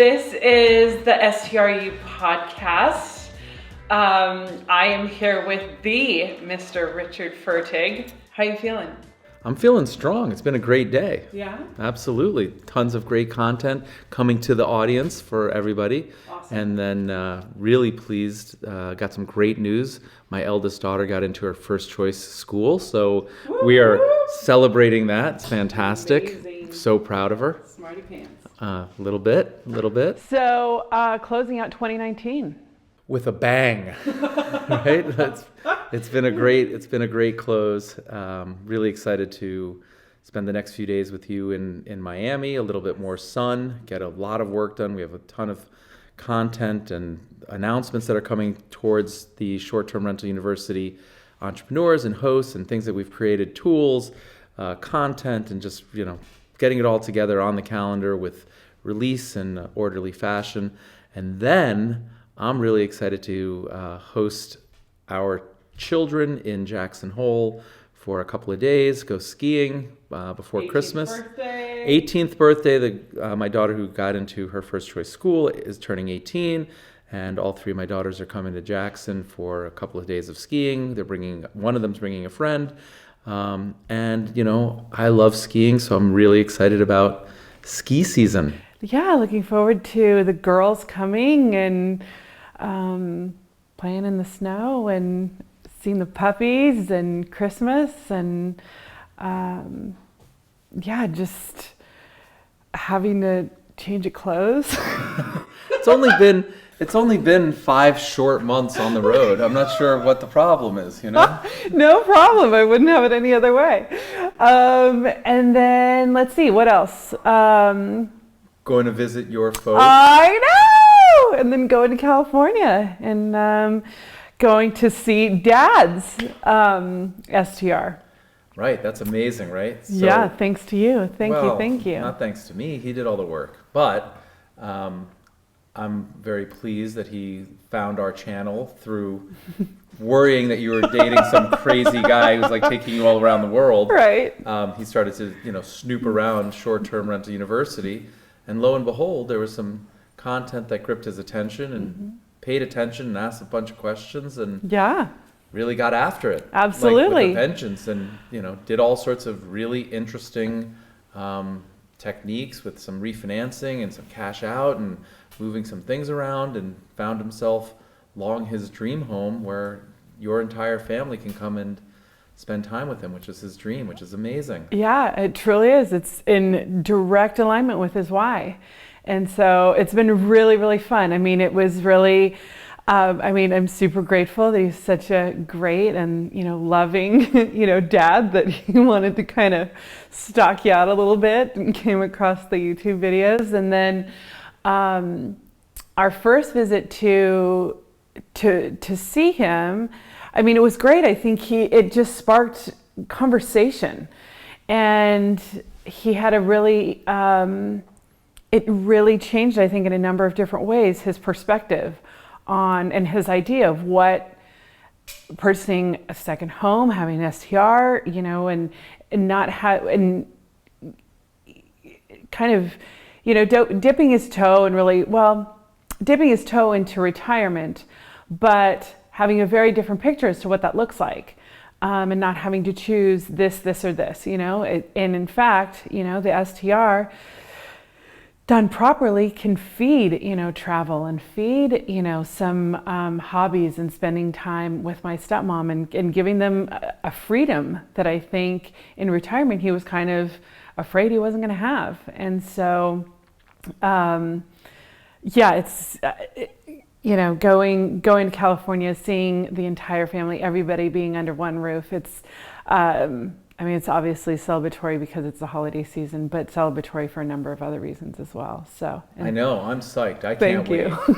This is the STRU podcast. I am here with the Mr. Richard Fertig. How you feeling? I'm feeling strong. It's been a great day. Yeah? Absolutely. Tons of great content coming to the audience for everybody. Awesome. And then really pleased, got some great news. My eldest daughter got into her first choice school, so we are celebrating that. It's fantastic. Amazing. So proud of her. Smarty pants. A little bit. So, closing out 2019. With a bang, right? It's been a great close. Really excited to spend the next few days with you in Miami. A little bit more sun, get a lot of work done. We have a ton of content and announcements that are coming towards the short-term rental university entrepreneurs and hosts and things that we've created, tools, content, and just getting it all together on the calendar with release in orderly fashion. And then I'm really excited to host our children in Jackson Hole for a couple of days, go skiing before Christmas. Birthday. 18th birthday. My daughter who got into her first choice school is turning 18, and all three of my daughters are coming to Jackson for a couple of days of skiing. One of them's bringing a friend. And I love skiing, so I'm really excited about ski season. Yeah, looking forward to the girls coming and playing in the snow and seeing the puppies and Christmas and just having to change of clothes. It's only been 5 short months on the road. I'm not sure what the problem is, No problem. I wouldn't have it any other way. And then let's see, what else? Going to visit your folks. I know! And then going to California and going to see Dad's STR. Right, that's amazing, right? So, yeah, thanks to you. Thank you. Not thanks to me. He did all the work. But I'm very pleased that he found our channel through worrying that you were dating some crazy guy who's like taking you all around the world. Right. He started to snoop around short-term rental university, and lo and behold, there was some content that gripped his attention and paid attention and asked a bunch of questions and really got after it. Absolutely. Like with a vengeance, and did all sorts of really interesting techniques with some refinancing and some cash out and moving some things around, and found himself long his dream home where your entire family can come and spend time with him, which is his dream, which is amazing. Yeah, it truly is. It's in direct alignment with his why. And so it's been really, really fun. I mean, it was really, I'm super grateful that he's such a great and, loving, dad, that he wanted to kind of stalk you out a little bit and came across the YouTube videos. And then our first visit to see him, it was great. I think it just sparked conversation, and he had it really changed, I think, in a number of different ways, his perspective on and his idea of what purchasing a second home, having an STR, and not have, and kind of, dipping his toe into retirement, but having a very different picture as to what that looks like, and not having to choose this, or this, and in fact, the STR done properly can feed, travel and feed, some hobbies and spending time with my stepmom and giving them a freedom that I think in retirement he was kind of afraid he wasn't going to have. And so, it's, going to California, seeing the entire family, everybody being under one roof. It's, it's obviously celebratory because it's the holiday season, but celebratory for a number of other reasons as well. So I know, I'm psyched. I can't wait. Thank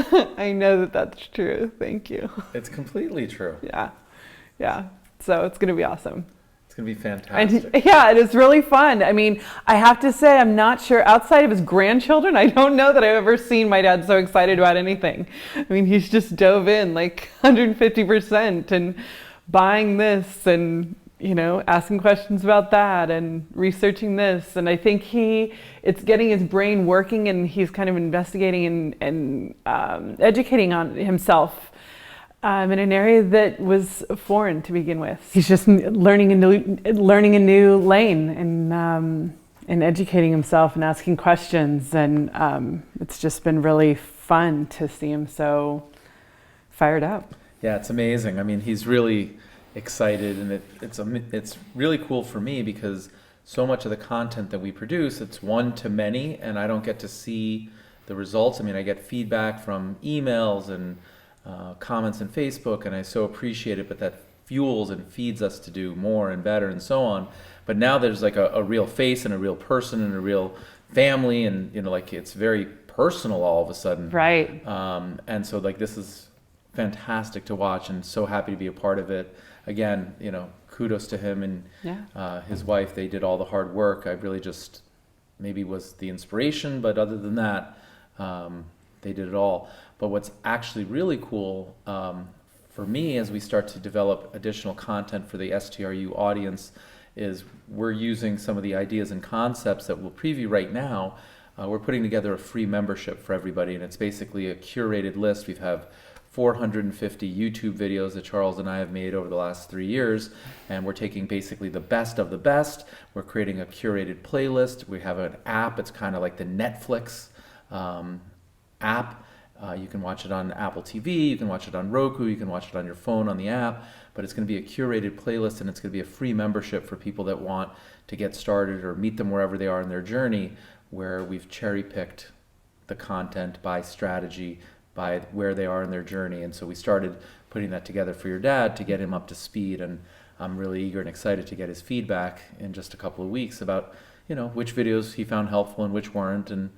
you. I know that's true. Thank you. It's completely true. Yeah. So it's going to be awesome. It's going to be fantastic. And it is really fun. I have to say, I'm not sure, outside of his grandchildren, I don't know that I've ever seen my dad so excited about anything. He's just dove in like 150% and buying this and, asking questions about that and researching this. And I think it's getting his brain working, and he's kind of investigating and educating on himself in an area that was foreign to begin with. He's just learning a new lane and educating himself and asking questions. And it's just been really fun to see him so fired up. Yeah, it's amazing. I mean, he's really excited, and it's really cool for me because so much of the content that we produce, it's one to many, and I don't get to see the results. I mean, I get feedback from emails and comments on Facebook, and I so appreciate it, but that fuels and feeds us to do more and better and so on. But now there's like a real face and a real person and a real family, and like it's very personal all of a sudden. Right. And so like this is fantastic to watch, and so happy to be a part of it. Again, kudos to him and his wife. They did all the hard work. I really just maybe was the inspiration, but other than that, they did it all. But what's actually really cool for me as we start to develop additional content for the STRU audience is we're using some of the ideas and concepts that we'll preview right now. We're putting together a free membership for everybody, and it's basically a curated list. We have 450 YouTube videos that Charles and I have made over the last 3 years, and we're taking basically the best of the best. We're creating a curated playlist. We have an app. It's kind of like the Netflix app. You can watch it on Apple TV, you can watch it on Roku, you can watch it on your phone on the app, but it's going to be a curated playlist, and it's going to be a free membership for people that want to get started or meet them wherever they are in their journey, where we've cherry-picked the content by strategy, by where they are in their journey. And so we started putting that together for your dad to get him up to speed, and I'm really eager and excited to get his feedback in just a couple of weeks about which videos he found helpful and which weren't, and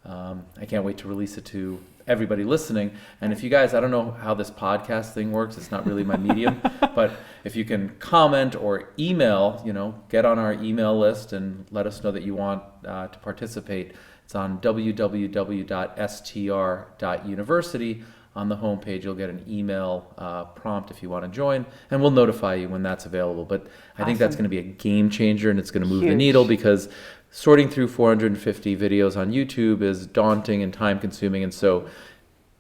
I can't wait to release it to everybody listening. And if you guys, I don't know how this podcast thing works, it's not really my medium, but if you can comment or email, get on our email list and let us know that you want to participate. It's on www.str.university. On the homepage, you'll get an email prompt if you want to join, and we'll notify you when that's available. But I think that's going to be a game changer, and it's going to move the needle, because sorting through 450 videos on YouTube is daunting and time consuming, and so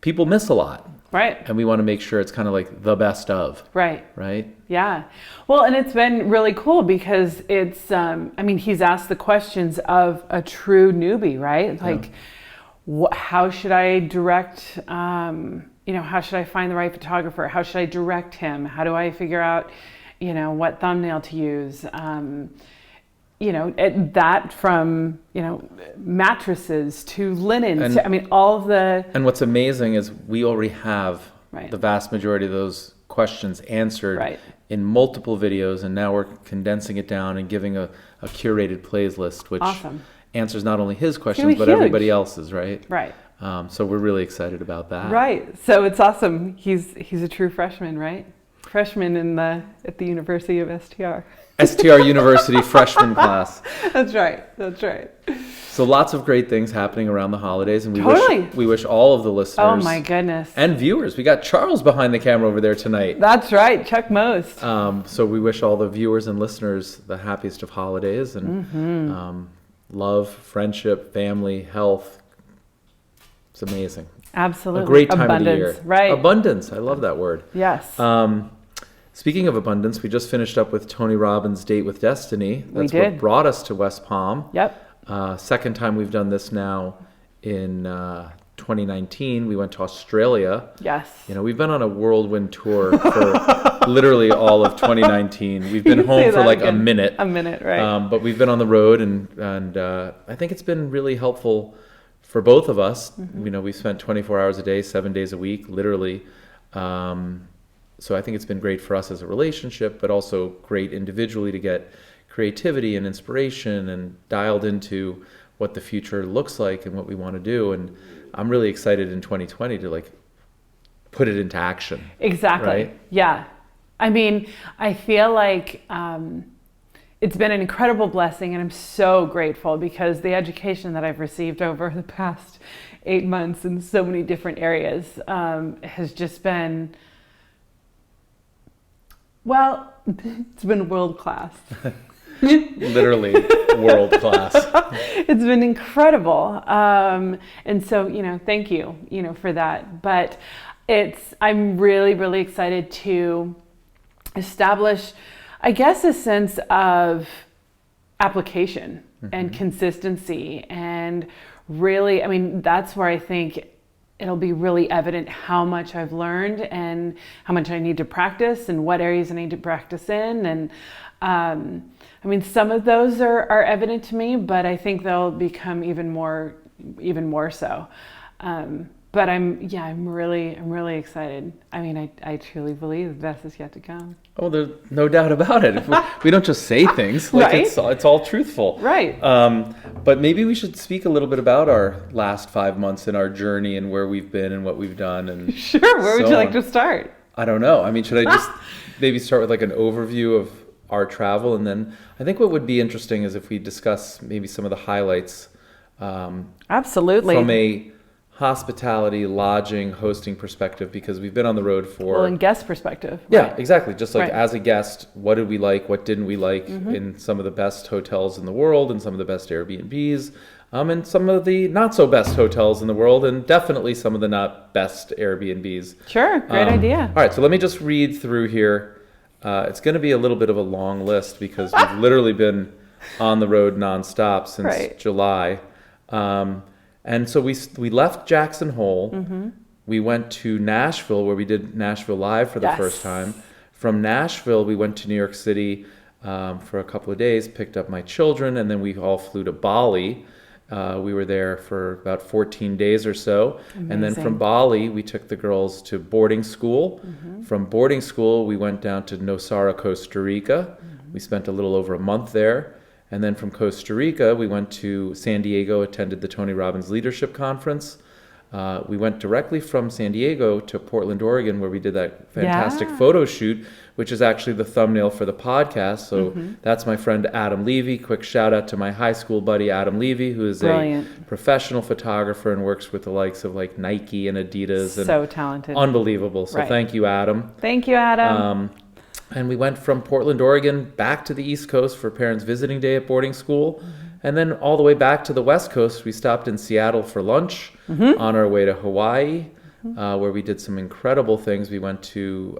people miss a lot. Right. And we want to make sure it's kind of like the best of. Right. Right? Yeah. Well, and it's been really cool because it's, he's asked the questions of a true newbie, right? Like, how should I direct, how should I find the right photographer? How should I direct him? How do I figure out, what thumbnail to use? That from, mattresses to linens, all of the... And what's amazing is we already have the vast majority of those questions answered in multiple videos, and now we're condensing it down and giving a curated playlist, which answers not only his questions, but everybody else's, right? Right. So we're really excited about that. Right. So it's awesome. He's a true freshman, right? Freshman at the University of STR. STR University freshman class. That's right. That's right. So lots of great things happening around the holidays, and we wish all of the listeners. Oh my goodness. And viewers. We got Charles behind the camera over there tonight. That's right, Chuck Most. So we wish all the viewers and listeners the happiest of holidays, and love, friendship, family, health. It's amazing. Absolutely. A great time of the year. Right. Abundance. I love that word. Yes. Speaking of abundance, we just finished up with Tony Robbins' Date with Destiny. That's we did. What brought us to West Palm. Yep. Second time we've done this now in 2019. We went to Australia. Yes. We've been on a whirlwind tour for literally all of 2019. We've been home for like a minute. A minute, right. But we've been on the road, and I think it's been really helpful for both of us. We spent 24 hours a day, 7 days a week, literally. So I think it's been great for us as a relationship, but also great individually to get creativity and inspiration and dialed into what the future looks like and what we want to do. And I'm really excited in 2020 to put it into action. Exactly. Right? Yeah. I feel like it's been an incredible blessing, and I'm so grateful because the education that I've received over the past 8 months in so many different areas has just been Well, it's been world class. Literally world class. It's been incredible. And so, thank you, for that. But I'm really, really excited to establish, I guess, a sense of application and consistency. And really, that's where I think it'll be really evident how much I've learned and how much I need to practice and what areas I need to practice in. And some of those are evident to me, but I think they'll become even more so. But I'm really excited. I truly believe the best is yet to come. Oh, there's no doubt about it. We don't just say things, like Right? it's all truthful. Right. But maybe we should speak a little bit about our last 5 months in our journey and where we've been and what we've done. And Sure. Where would you like to start? I don't know. Should I just maybe start with like an overview of our travel, and then I think what would be interesting is if we discuss maybe some of the highlights. Absolutely. From a hospitality, lodging, hosting perspective, because we've been on the road for... in guest perspective. Yeah, Right. exactly. Just like Right. as a guest, what did we like? What didn't we like in some of the best hotels in the world and some of the best Airbnbs, and some of the not so best hotels in the world, and definitely some of the not best Airbnbs. Sure. Great idea. All right, so let me just read through here. It's going to be a little bit of a long list because we've literally been on the road nonstop since Right. July. And so we left Jackson Hole. We went to Nashville, where we did Nashville Live for the Yes. first time. From Nashville, we went to New York City for a couple of days, picked up my children, and then we all flew to Bali. We were there for about 14 days or so. And then from Amazing. Bali, we took the girls to boarding school. From boarding school, we went down to Nosara, Costa Rica. We spent a little over a month there. And then from Costa Rica, we went to San Diego, attended the Tony Robbins Leadership Conference. We went directly from San Diego to Portland, Oregon, where we did that fantastic Yeah. photo shoot, which is actually the thumbnail for the podcast. So that's my friend Adam Levy. Quick shout out to my high school buddy Adam Levy, who is Brilliant. a professional photographer and works with the likes of like Nike and Adidas. So talented. Unbelievable. So Right. thank you, Adam. Thank you, Adam. And we went from Portland, Oregon, back to the East Coast for Parents Visiting Day at boarding school. And then all the way back to the West Coast, we stopped in Seattle for lunch on our way to Hawaii, where we did some incredible things. We went to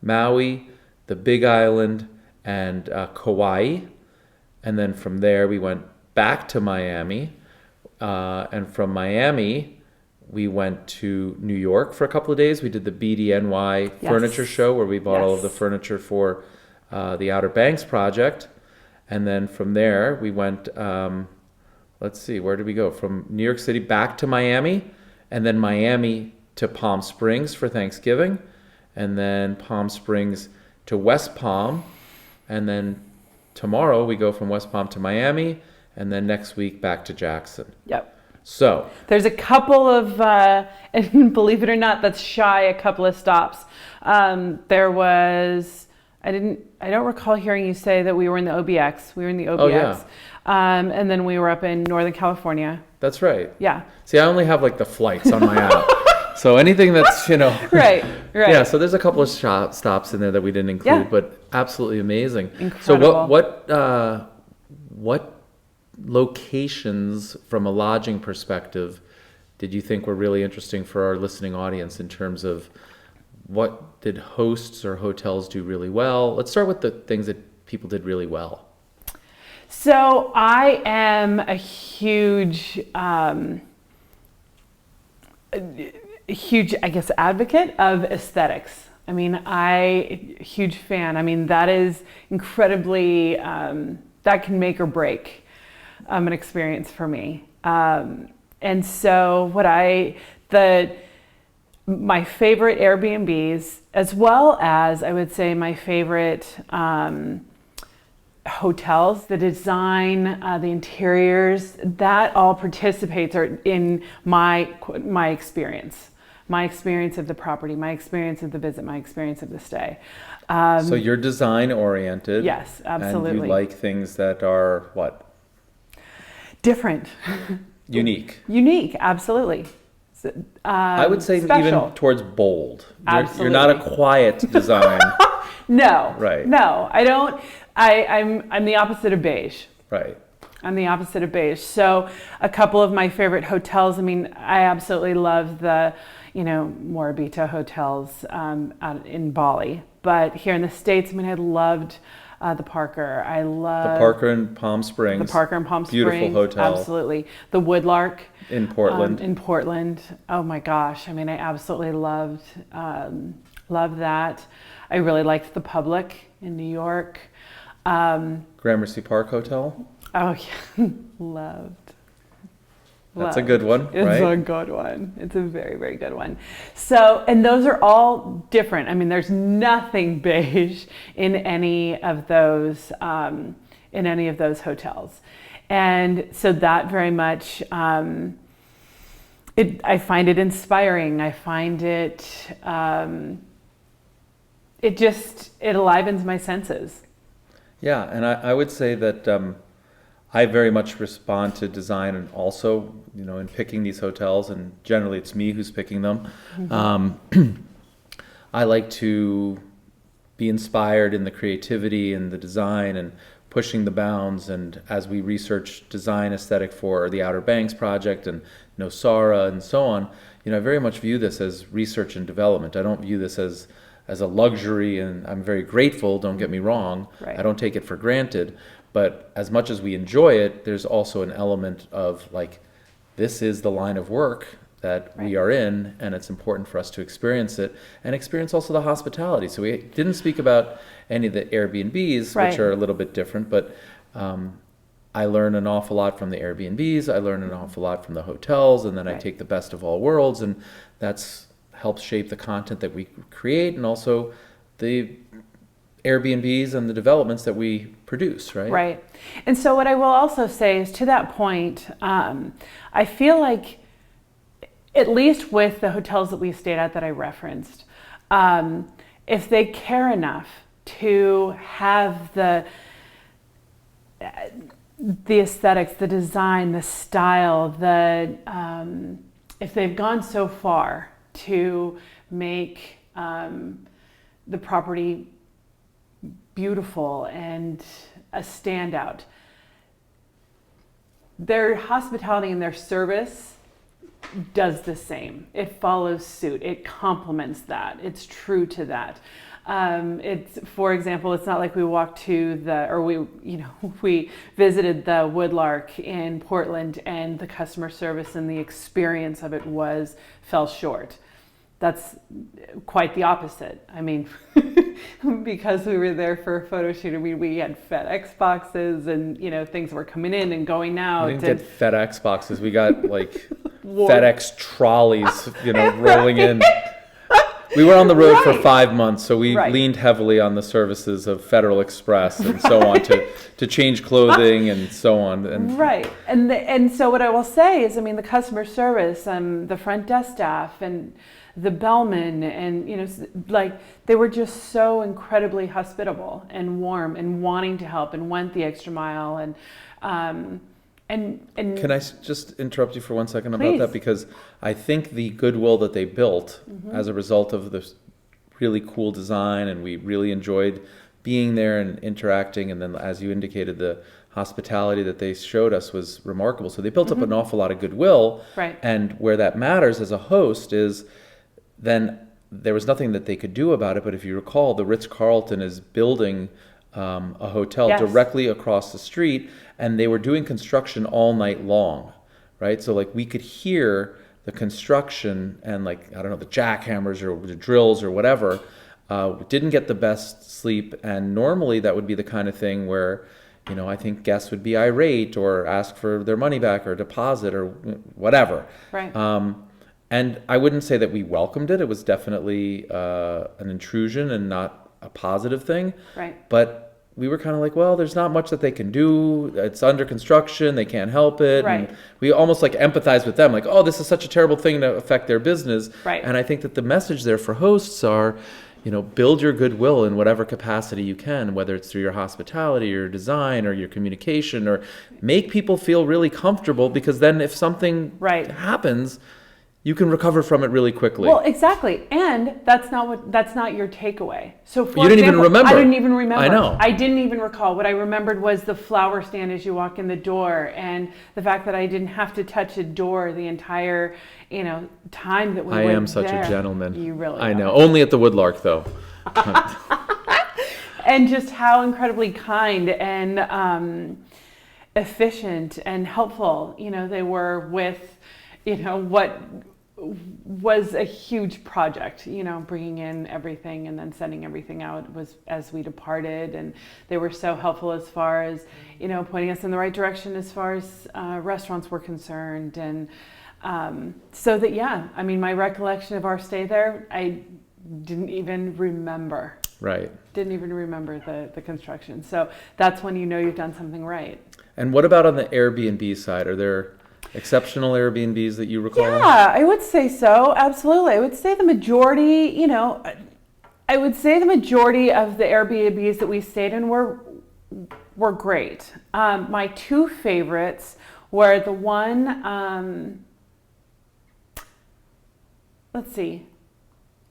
Maui, the Big Island, and Kauai. And then from there, we went back to Miami. And from Miami, we went to New York for a couple of days. We did the BDNY Yes. furniture show, where we bought all of the Yes. furniture for the Outer Banks project. And then from there, we went, let's see, where did we go? From New York City back to Miami, and then Miami to Palm Springs for Thanksgiving, and then Palm Springs to West Palm, and then tomorrow we go from West Palm to Miami, and then next week back to Jackson. Yep. So There's a couple of, and believe it or not, that's shy a couple of stops. There was, I don't recall hearing you say that we were in the OBX. We were in the OBX. Oh, yeah. And then we were up in Northern California. that's right. Yeah. See, I only have like the flights on my app. So anything that's, Right. Yeah, so there's a couple of stops in there that we didn't include, Yeah. but absolutely amazing. Incredible. So what locations from a lodging perspective did you think were really interesting for our listening audience in terms of what did hosts or hotels do really well? Let's start with the things that people did really well. So I am a huge, I guess, advocate of aesthetics. Huge fan. That is incredibly, that can make or break an experience for me. And so my favorite Airbnbs, as well as I would say my favorite hotels, the design, the interiors, that all participates in my experience. My experience of the property, my experience of the visit, my experience of the stay. So you're design oriented. Yes, absolutely. And you like things that are what? Different. Unique. Unique, absolutely. I would say special. even towards bold. You're Absolutely. not a quiet design. No. Right. No, I don't. I'm the opposite of beige. Right. I'm the opposite of beige. So a couple of my favorite hotels, I mean, I absolutely love the, Morabito hotels out in Bali. But here in the States, I mean, I loved the Parker. I love The Parker in Palm Springs. The Parker in Palm Beautiful Springs. hotel. Absolutely. The Woodlark. In Portland. In Portland. Oh my gosh. I mean, I absolutely loved that. I really liked the Public in New York. Gramercy Park Hotel. Oh yeah, loved. That's a good one, right? It's a good one. It's a very, very good one. So, and those are all different. I mean, there's nothing beige in any of those hotels, and so that very much. I find it inspiring. I find it. It enlivens my senses. Yeah, and I would say that I very much respond to design, and also, in picking these hotels, and generally it's me who's picking them. I like to be inspired in the creativity and the design and pushing the bounds. And as we research design aesthetic for the Outer Banks project and Nosara and so on, I very much view this as research and development. I don't view this as a luxury, and I'm very grateful, don't get me wrong. Right. I don't take it for granted. But as much as we enjoy it, there's also an element of this is the line of work that we are in, and it's important for us to experience it and experience also the hospitality. So we didn't speak about any of the Airbnbs, which are a little bit different, but I learn an awful lot from the Airbnbs. I learn an awful lot from the hotels, and then I take the best of all worlds, and that's helps shape the content that we create, and also the Airbnbs and the developments that we produce, right? Right. And so what I will also say is, to that point, I feel like, at least with the hotels that we stayed at that I referenced, if they care enough to have the aesthetics, the design, the style, if they've gone so far to make the property beautiful and a standout, their hospitality and their service does the same. It follows suit. It complements that. It's true to that. For example, it's not like we walked to we visited the Woodlark in Portland and the customer service and the experience of it fell short. That's quite the opposite. I mean, because we were there for a photo shoot, we had FedEx boxes, and things were coming in and going out. We didn't get FedEx boxes. We got FedEx trolleys, rolling in. We were on the road for 5 months, so we leaned heavily on the services of Federal Express and so on to change clothing and so on. And and so what I will say is, I mean, the customer service, the front desk staff, and the bellman, and they were just so incredibly hospitable and warm and wanting to help and went the extra mile. And can I just interrupt you for 1 second Please. about that? Because I think the goodwill that they built as a result of this really cool design, and we really enjoyed being there and interacting, and then, as you indicated, the hospitality that they showed us was remarkable. So they built up an awful lot of goodwill. Right. And where that matters as a host is, then there was nothing that they could do about it. But if you recall, the Ritz-Carlton is building a hotel directly across the street, and they were doing construction all night long, right? So we could hear the construction and the jackhammers or the drills or whatever. Didn't get the best sleep, and normally that would be the kind of thing where I think guests would be irate or ask for their money back or deposit or whatever. Right. And I wouldn't say that we welcomed it. It was definitely an intrusion and not a positive thing. Right. But we were kind of well, there's not much that they can do. It's under construction. They can't help it. Right. And we almost empathize with them. Oh, this is such a terrible thing to affect their business. Right. And I think that the message there for hosts are, build your goodwill in whatever capacity you can, whether it's through your hospitality, your design, or your communication, or make people feel really comfortable, because then if something happens, you can recover from it really quickly. Well, exactly. And that's not your takeaway. So for You didn't even remember. I didn't even remember. I know. I didn't even recall. What I remembered was the flower stand as you walk in the door, and the fact that I didn't have to touch a door the entire, time that we were there. I am such a gentleman. You really I are. know. Only at the Woodlark, though. And just how incredibly kind and efficient and helpful, they were with, what was a huge project, bringing in everything and then sending everything out was as we departed. And they were so helpful as far as, pointing us in the right direction as far as restaurants were concerned. And so that, my recollection of our stay there, I didn't even remember. Right. Didn't even remember the construction. So that's when you've done something right. And what about on the Airbnb side? Are there exceptional Airbnbs that you recall? Yeah, I would say so. Absolutely. I would say the majority, I would say the majority of the Airbnbs that we stayed in were great. My two favorites were the one, let's see.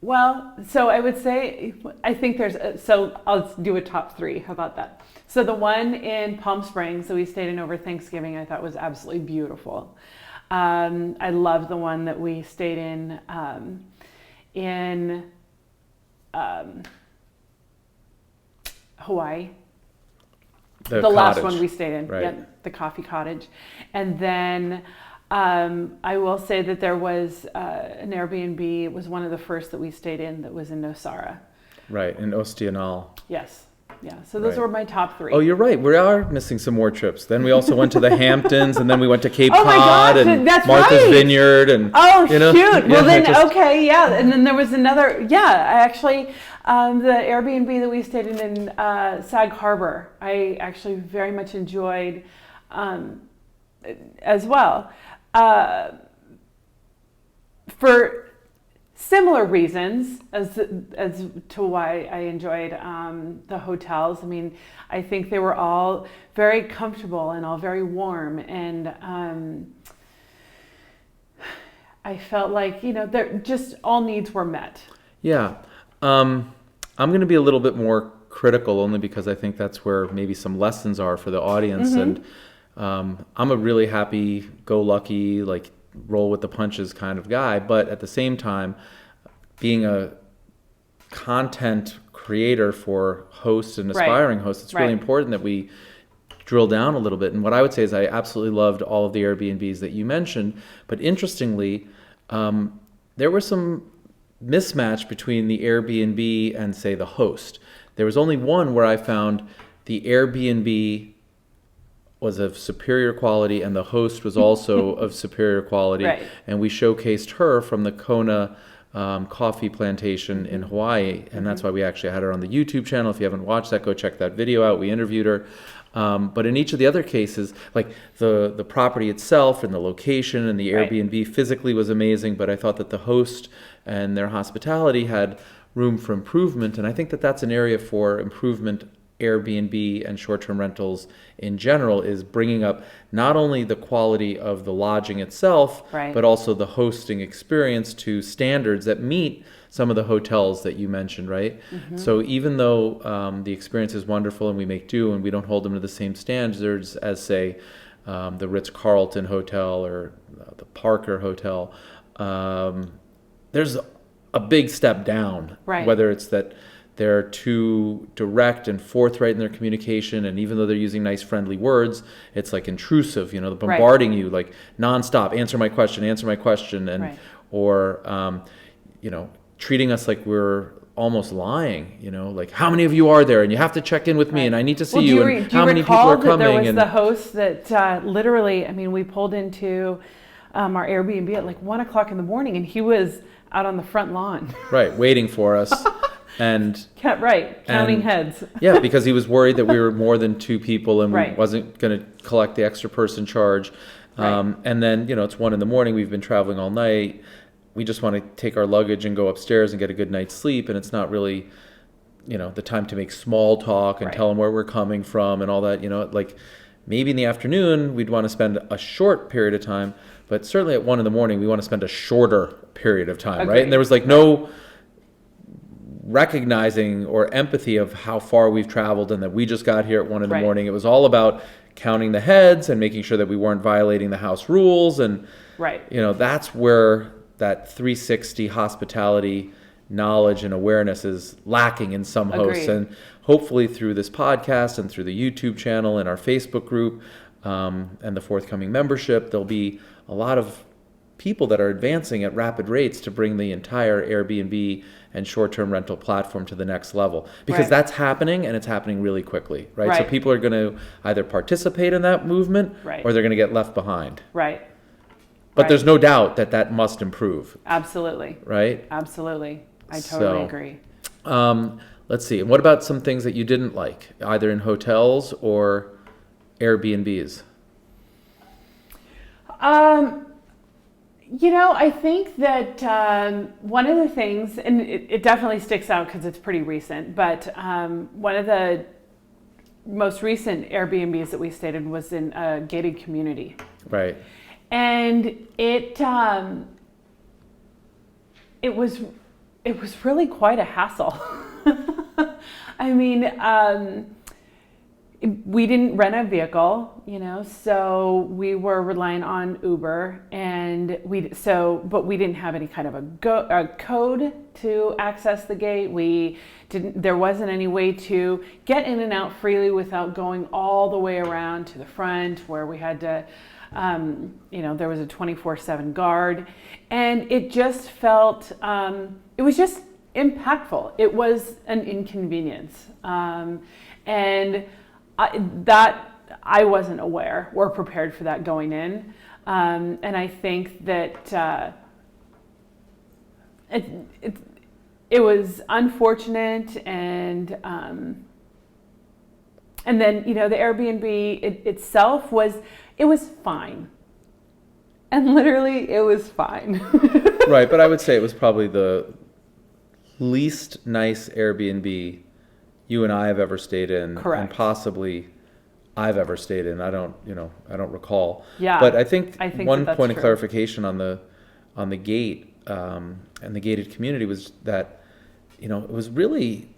Well, so I would say, I think so I'll do a top three. How about that? So the one in Palm Springs that we stayed in over Thanksgiving, I thought was absolutely beautiful. I love the one that we stayed in Hawaii. The last one we stayed in, right. The coffee cottage. And then I will say that there was an Airbnb. It was one of the first that we stayed in that was in Nosara. Right, in Ostianal. Yes. Yeah, so those were my top three. Oh, you're right. We are missing some more trips. Then we also went to the Hamptons, and then we went to Cape Oh my Cod gosh, and that's Martha's right. Vineyard. And shoot. Well, then, just- okay, yeah. And then there was another, actually, the Airbnb that we stayed in Sag Harbor, I actually very much enjoyed as well. For similar reasons as to why I enjoyed the hotels. I mean, I think they were all very comfortable and all very warm, and I felt like they're just all needs were met. Yeah, I'm going to be a little bit more critical, only because I think that's where maybe some lessons are for the audience. Mm-hmm. And I'm a really happy-go-lucky, like roll with the punches kind of guy, but at the same time, being a content creator for hosts and aspiring hosts, it's really important that we drill down a little bit. And what I would say is I absolutely loved all of the Airbnbs that you mentioned, but interestingly, there was some mismatch between the Airbnb and, say, the host. There was only one where I found the Airbnb was of superior quality and the host was also of superior quality. Right. And we showcased her from the Kona coffee plantation in Hawaii. And that's why we actually had her on the YouTube channel. If you haven't watched that, go check that video out. We interviewed her. But in each of the other cases, like the property itself and the location and the Airbnb physically was amazing, but I thought that the host and their hospitality had room for improvement. And I think that that's an area for improvement. Airbnb and short-term rentals in general is bringing up not only the quality of the lodging itself, but also the hosting experience to standards that meet some of the hotels that you mentioned, right? Mm-hmm. So even though the experience is wonderful and we make do and we don't hold them to the same standards as, say, the Ritz-Carlton Hotel or the Parker Hotel, there's a big step down, whether it's that they're too direct and forthright in their communication, and even though they're using nice, friendly words, it's like intrusive, bombarding you like nonstop. Answer my question, and or treating us like we're almost lying. Like, how many of you are there, and you have to check in with me, and I need to see you, and how many people are coming. There was the host that literally, we pulled into our Airbnb at like 1:00 in the morning, and he was out on the front lawn, waiting for us. And counting heads. Yeah, because he was worried that we were more than two people and we wasn't going to collect the extra person charge. And then, it's 1 a.m. We've been traveling all night. We just want to take our luggage and go upstairs and get a good night's sleep. And it's not really, the time to make small talk and tell them where we're coming from and all that. maybe in the afternoon we'd want to spend a short period of time, but certainly at 1 in the morning we want to spend a shorter period of time, Agreed. right? And there was like no recognizing or empathy of how far we've traveled and that we just got here at 1 in the Right. morning. It was all about counting the heads and making sure that we weren't violating the house rules. And, Right. that's where that 360 hospitality knowledge and awareness is lacking in some hosts. Agreed. And hopefully through this podcast and through the YouTube channel and our Facebook group and the forthcoming membership, there'll be a lot of people that are advancing at rapid rates to bring the entire Airbnb and short-term rental platform to the next level, because Right. that's happening, and it's happening really quickly, right? So Right. people are going to either participate in that movement Right. or they're going to get left behind. Right. But Right. there's no doubt that that must improve, Absolutely. right? Absolutely. I totally So, agree. Let's see. And what about some things that you didn't like, either in hotels or Airbnbs? I think that one of the things, and it definitely sticks out because it's pretty recent, but one of the most recent Airbnbs that we stayed in was in a gated community. Right. And it was really quite a hassle. I mean, we didn't rent a vehicle, so we were relying on Uber, and but we didn't have any kind of a code to access the gate. There wasn't any way to get in and out freely without going all the way around to the front, where we had to, there was a 24/7 guard, and it just felt, it was just impactful. It was an inconvenience, and I wasn't aware or prepared for that going in, and I think that it was unfortunate, and then the Airbnb itself was fine, and literally it was fine. Right, but I would say it was probably the least nice Airbnb you and I have ever stayed in. Correct. And possibly I've ever stayed in. I don't recall. Yeah. But I think one that's point of true. clarification on the gate and the gated community was that, it was really,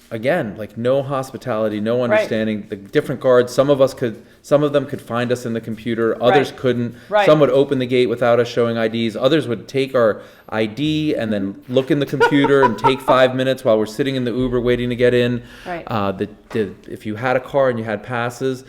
again, like no hospitality, no understanding. The different guards, some of them could find us in the computer, others Right. couldn't. Right. Some would open the gate without us showing IDs. Others would take our ID and then look in the computer and take 5 minutes while we're sitting in the Uber waiting to get in. Right. If you had a car and you had passes,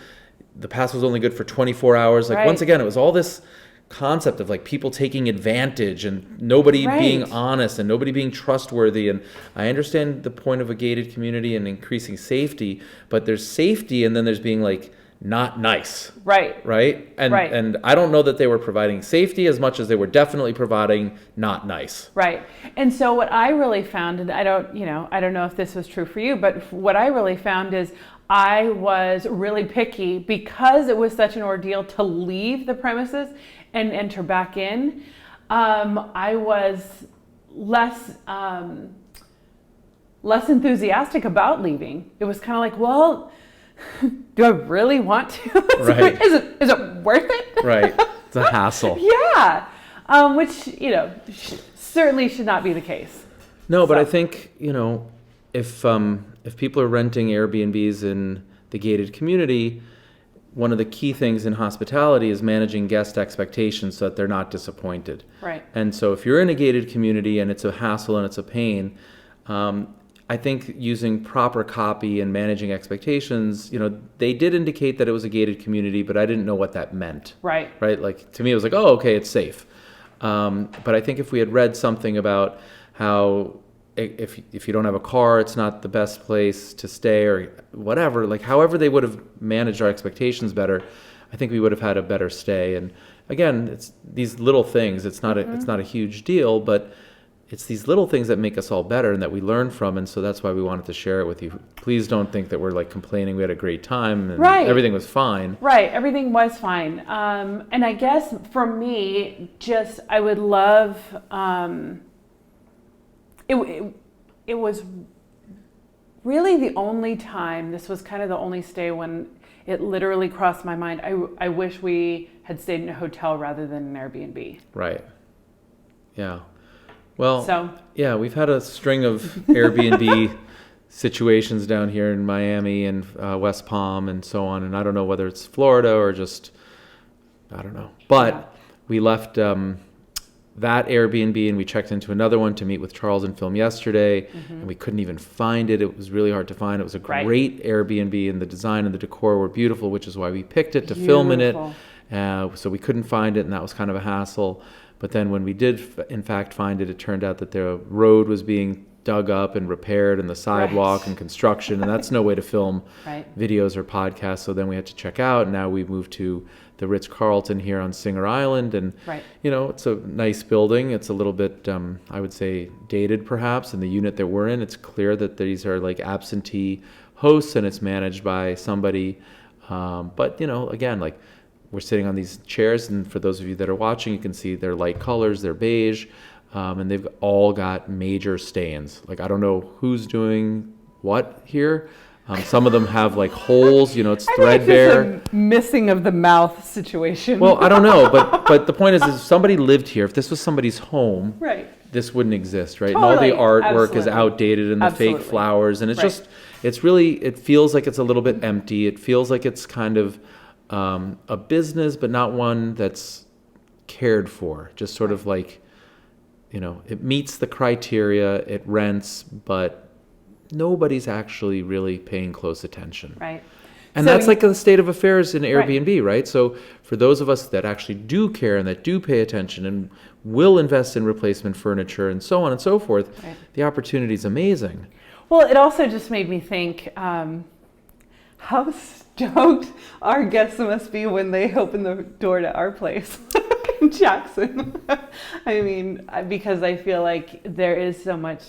the pass was only good for 24 hours. Like, Right. once again, it was all this concept of like people taking advantage and nobody Right. being honest and nobody being trustworthy. And I understand the point of a gated community and increasing safety, but there's safety and then there's being like not nice. Right. Right? And Right. and I don't know that they were providing safety as much as they were definitely providing not nice. Right. And so what I really found, and I don't know if this was true for you, but what I really found is I was really picky because it was such an ordeal to leave the premises and enter back in. I was less enthusiastic about leaving. It was kind of like, well, do I really want to? Right. Is it worth it? Right. It's a hassle. Yeah. Which, certainly should not be the case. No, but So- I think, if people are renting Airbnbs in the gated community, one of the key things in hospitality is managing guest expectations so that they're not disappointed. Right. And so if you're in a gated community and it's a hassle and it's a pain, I think using proper copy and managing expectations, they did indicate that it was a gated community, but I didn't know what that meant. Right. Right? Like, to me, it was like, oh, okay, it's safe. But I think if we had read something about how if you don't have a car, it's not the best place to stay or whatever, like however they would have managed our expectations better, I think we would have had a better stay. And again, it's these little things. It's not a huge deal, but it's these little things that make us all better and that we learn from. And so that's why we wanted to share it with you. Please don't think that we're like complaining. We had a great time and Right. everything was fine. Right, everything was fine. And I guess for me, just I would love it was really the only time, this was kind of the only stay when it literally crossed my mind, I wish we had stayed in a hotel rather than an Airbnb. Right. Yeah. Well, So, yeah, we've had a string of Airbnb situations down here in Miami and West Palm and so on. And I don't know whether it's Florida or just, I don't know. But yeah. we left that Airbnb and we checked into another one to meet with Charles and film yesterday. And we couldn't even find it. It was really hard to find. It was a great Airbnb, and the design and the decor were beautiful, which is why we picked it to film in it. So we couldn't find it, and that was kind of a hassle. But then when we did, in fact, find it, it turned out that the road was being dug up and repaired, and the sidewalk and construction, and that's no way to film videos or podcasts. So then we had to check out, and now we've moved to the Ritz-Carlton here on Singer Island. And, you know, it's a nice building. It's a little bit, I would say, dated perhaps. In the unit that we're in, it's clear that these are like absentee hosts, and it's managed by somebody. But, you know, again, like, we're sitting on these chairs, and for those of you that are watching, you can see they're light colors, they're beige, and they've all got major stains. Like, I don't know who's doing what here. Some of them have like holes, you know, it's threadbare. It's a missing of the mouth situation. Well, I don't know, but the point is if somebody lived here, if this was somebody's home, this wouldn't exist, right? Totally. And all the artwork is outdated, and the fake flowers, and it's just, it's really, it feels like it's a little bit empty. It feels like it's kind of a business, but not one that's cared for. Just sort of like, you know, it meets the criteria, it rents, but nobody's actually really paying close attention. Right. And So that's like the state of affairs in Airbnb, right? So for those of us that actually do care and that do pay attention and will invest in replacement furniture and so on and so forth, the opportunity is amazing. Well, it also just made me think, how stoked our guests must be when they open the door to our place in Jackson. I mean, because I feel like there is so much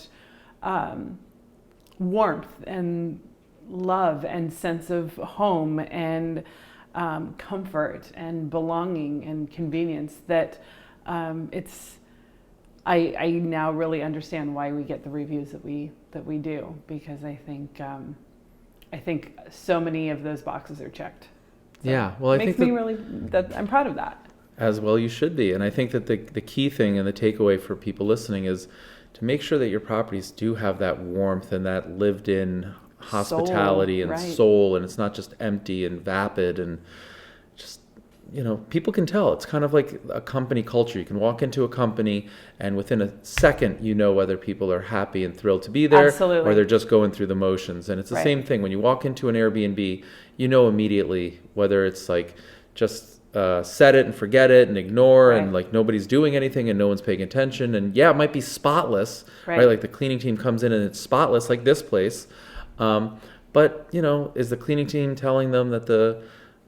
warmth and love and sense of home and comfort and belonging and convenience that I now really understand why we get the reviews that we do, because I think so many of those boxes are checked. So well, I it makes think me really I'm proud of that. As well, you should be. And I think that the key thing and the takeaway for people listening is to make sure that your properties do have that warmth and that lived-in hospitality and soul, and it's not just empty and vapid and just, you know, people can tell. It's kind of like a company culture. You can walk into a company and within a second you know whether people are happy and thrilled to be there or they're just going through the motions. And it's the same thing when you walk into an Airbnb, you know immediately whether it's like just set it and forget it and ignore and like nobody's doing anything and no one's paying attention, and it might be spotless, right? Like the cleaning team comes in and it's spotless like this place, but you know, is the cleaning team telling them that the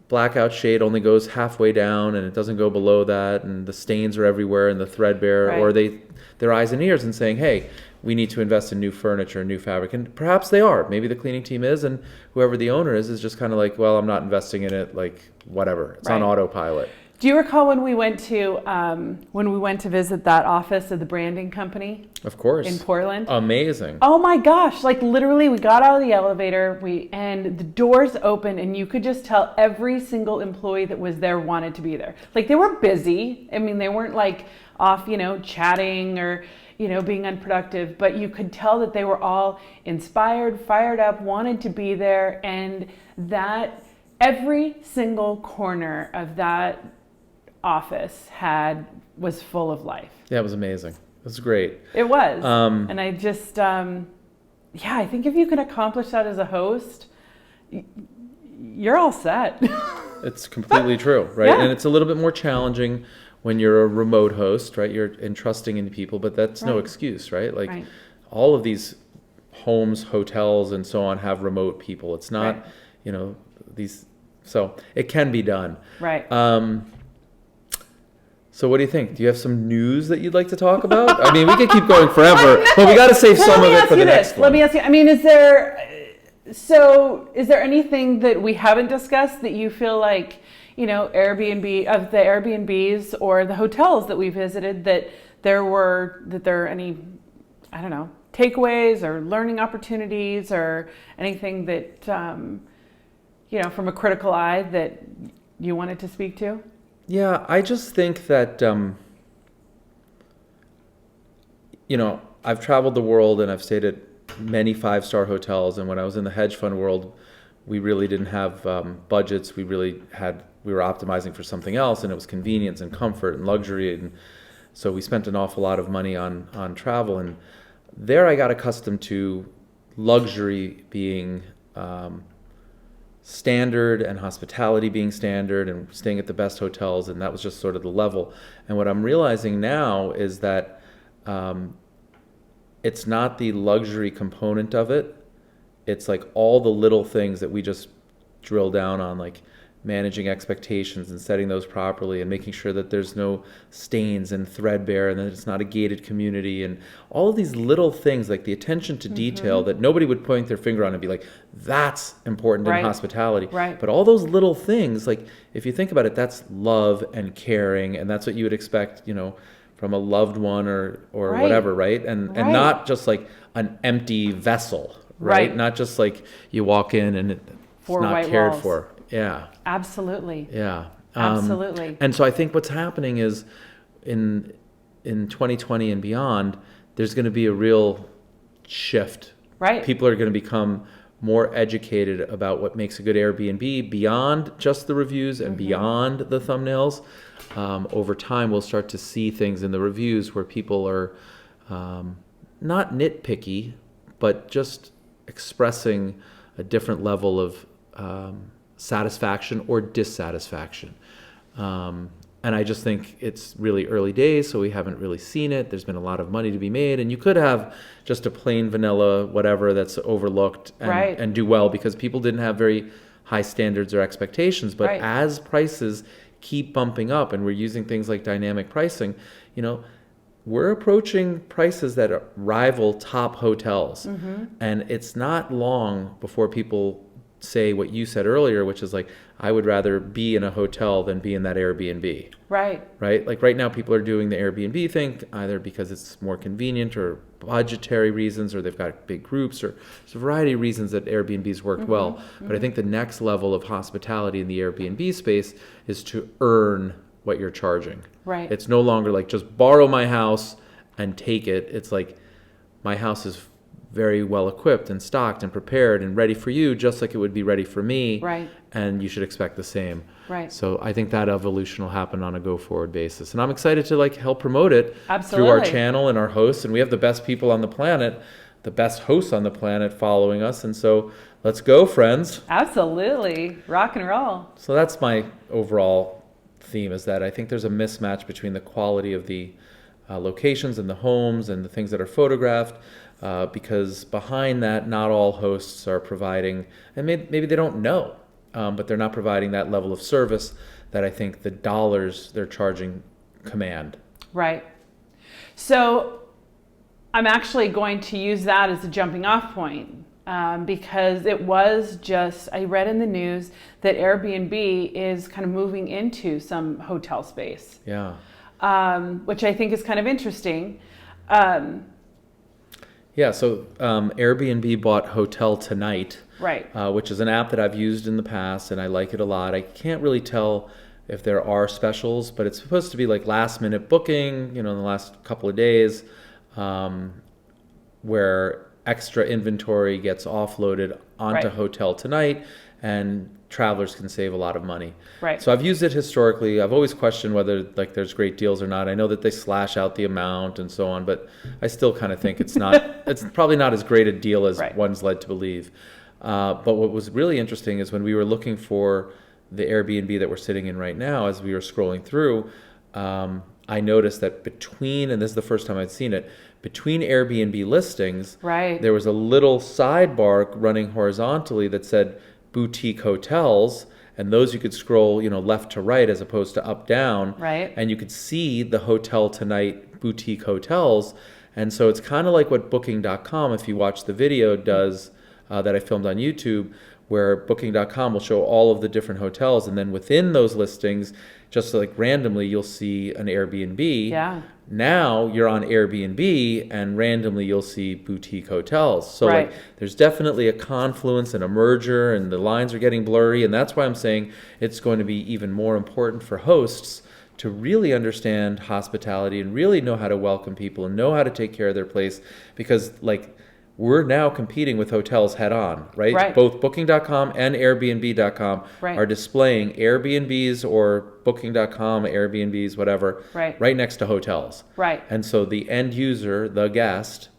blackout shade only goes halfway down and it doesn't go below that, and the stains are everywhere and the threadbare, or their eyes and ears and saying, hey, we need to invest in new furniture, new fabric? And perhaps they are. Maybe the cleaning team is, and whoever the owner is just kind of like, well, I'm not investing in it, like whatever. It's on autopilot. Do you recall when we went to visit that office of the branding company? Of course. In Portland? Amazing. Oh my gosh, like literally we got out of the elevator, and the doors open and you could just tell every single employee that was there wanted to be there. Like they were busy. I mean, they weren't like off, you know, chatting or, you know, being unproductive, but you could tell that they were all inspired, fired up, wanted to be there, and that every single corner of that office was full of life. Yeah, it was amazing. It was great. It was. And I just, I think if you can accomplish that as a host, you're all set. It's completely true, right? And it's a little bit more challenging when you're a remote host, right? You're entrusting in people, but that's no excuse, right? Like all of these homes, hotels, and so on have remote people. It's not, you know, so it can be done. Right. So what do you think? Do you have some news that you'd like to talk about? I mean, we could keep going forever, but we got to save some of it for the next one. Let me ask you, I mean, is there anything that we haven't discussed that you feel like, you know, of the Airbnbs or the hotels that we visited, that there are any, I don't know, takeaways or learning opportunities or anything that, from a critical eye that you wanted to speak to? Yeah, I just think that, I've traveled the world and I've stayed at many five-star hotels. And when I was in the hedge fund world, we really didn't have budgets. We were optimizing for something else, and it was convenience and comfort and luxury. And so we spent an awful lot of money on travel. And there I got accustomed to luxury being standard and hospitality being standard and staying at the best hotels. And that was just sort of the level. And what I'm realizing now is that it's not the luxury component of it. It's like all the little things that we just drill down on, like managing expectations and setting those properly and making sure that there's no stains and threadbare and that it's not a gated community, and all of these little things, like the attention to detail that nobody would point their finger on and be like, that's important in hospitality. Right. But all those little things, like if you think about it, that's love and caring, and that's what you would expect, from a loved one or whatever, right? And not just like an empty vessel, right? Not just like you walk in and it's not cared for. Yeah. Absolutely. Yeah. Absolutely. And so I think what's happening is in 2020 and beyond, there's going to be a real shift. Right. People are going to become more educated about what makes a good Airbnb beyond just the reviews and beyond the thumbnails. Over time, we'll start to see things in the reviews where people are not nitpicky, but just expressing a different level of satisfaction or dissatisfaction. And I just think it's really early days, so we haven't really seen it. There's been a lot of money to be made, and you could have just a plain vanilla whatever that's overlooked and do well because people didn't have very high standards or expectations. But as prices keep bumping up and we're using things like dynamic pricing, we're approaching prices that rival top hotels. And it's not long before people say what you said earlier, which is like, I would rather be in a hotel than be in that Airbnb. Right. Like right now people are doing the Airbnb thing either because it's more convenient or budgetary reasons, or they've got big groups, or there's a variety of reasons that Airbnb's worked well. But I think the next level of hospitality in the Airbnb space is to earn what you're charging. Right. It's no longer like just borrow my house and take it. It's like my house is very well equipped and stocked and prepared and ready for you, just like it would be ready for me. Right. And you should expect the same. Right. So I think that evolution will happen on a go-forward basis. And I'm excited to help promote it through our channel and our hosts. And we have the best people on the planet, the best hosts on the planet following us. And so let's go, friends. Absolutely. Rock and roll. So that's my overall theme, is that I think there's a mismatch between the quality of the locations and the homes and the things that are photographed, because behind that, not all hosts are providing, and maybe they don't know, but they're not providing that level of service that I think the dollars they're charging command. Right. So I'm actually going to use that as a jumping off point, because it was just, I read in the news that Airbnb is kind of moving into some hotel space. Yeah. Which I think is kind of interesting. Yeah, so Airbnb bought HotelTonight, which is an app that I've used in the past, and I like it a lot. I can't really tell if there are specials, but it's supposed to be like last-minute booking, in the last couple of days, where extra inventory gets offloaded onto HotelTonight, and travelers can save a lot of money. Right. So I've used it historically. I've always questioned whether there's great deals or not. I know that they slash out the amount and so on, but I still kind of think it's not. It's probably not as great a deal as one's led to believe. But what was really interesting is when we were looking for the Airbnb that we're sitting in right now, as we were scrolling through, I noticed that and this is the first time I'd seen it, between Airbnb listings, there was a little sidebar running horizontally that said boutique hotels, and those you could scroll, left to right as opposed to up down, and you could see the HotelTonight boutique hotels. And so it's kind of like what Booking.com, if you watch the video, does that I filmed on YouTube, where Booking.com will show all of the different hotels, and then within those listings, just like randomly, you'll see an Airbnb. Yeah. Now you're on Airbnb, and randomly you'll see boutique hotels. So Right. like, there's definitely a confluence and a merger, and the lines are getting blurry, and that's why I'm saying it's going to be even more important for hosts to really understand hospitality and really know how to welcome people and know how to take care of their place, because like, we're now competing with hotels head on, right? Right. Both Booking.com and Airbnb.com Right. are displaying Airbnbs or Booking.com, Airbnbs, whatever, Right. next to hotels. Right. And so the end user, the guest,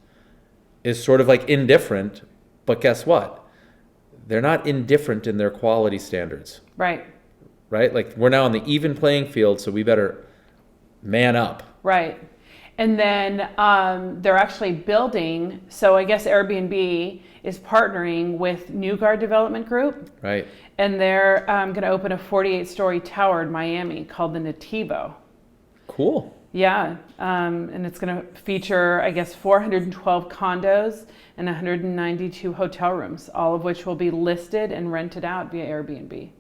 is sort of like indifferent, but guess what? They're not indifferent in their quality standards, Right. right? Like, we're now on the even playing field, so we better man up. Right. And then they're actually building, so I guess Airbnb is partnering with New Guard Development Group, Right. and they're going to open a 48-story tower in Miami called the Nativo. Cool. Yeah, and it's going to feature, I guess, 412 condos and 192 hotel rooms, all of which will be listed and rented out via Airbnb.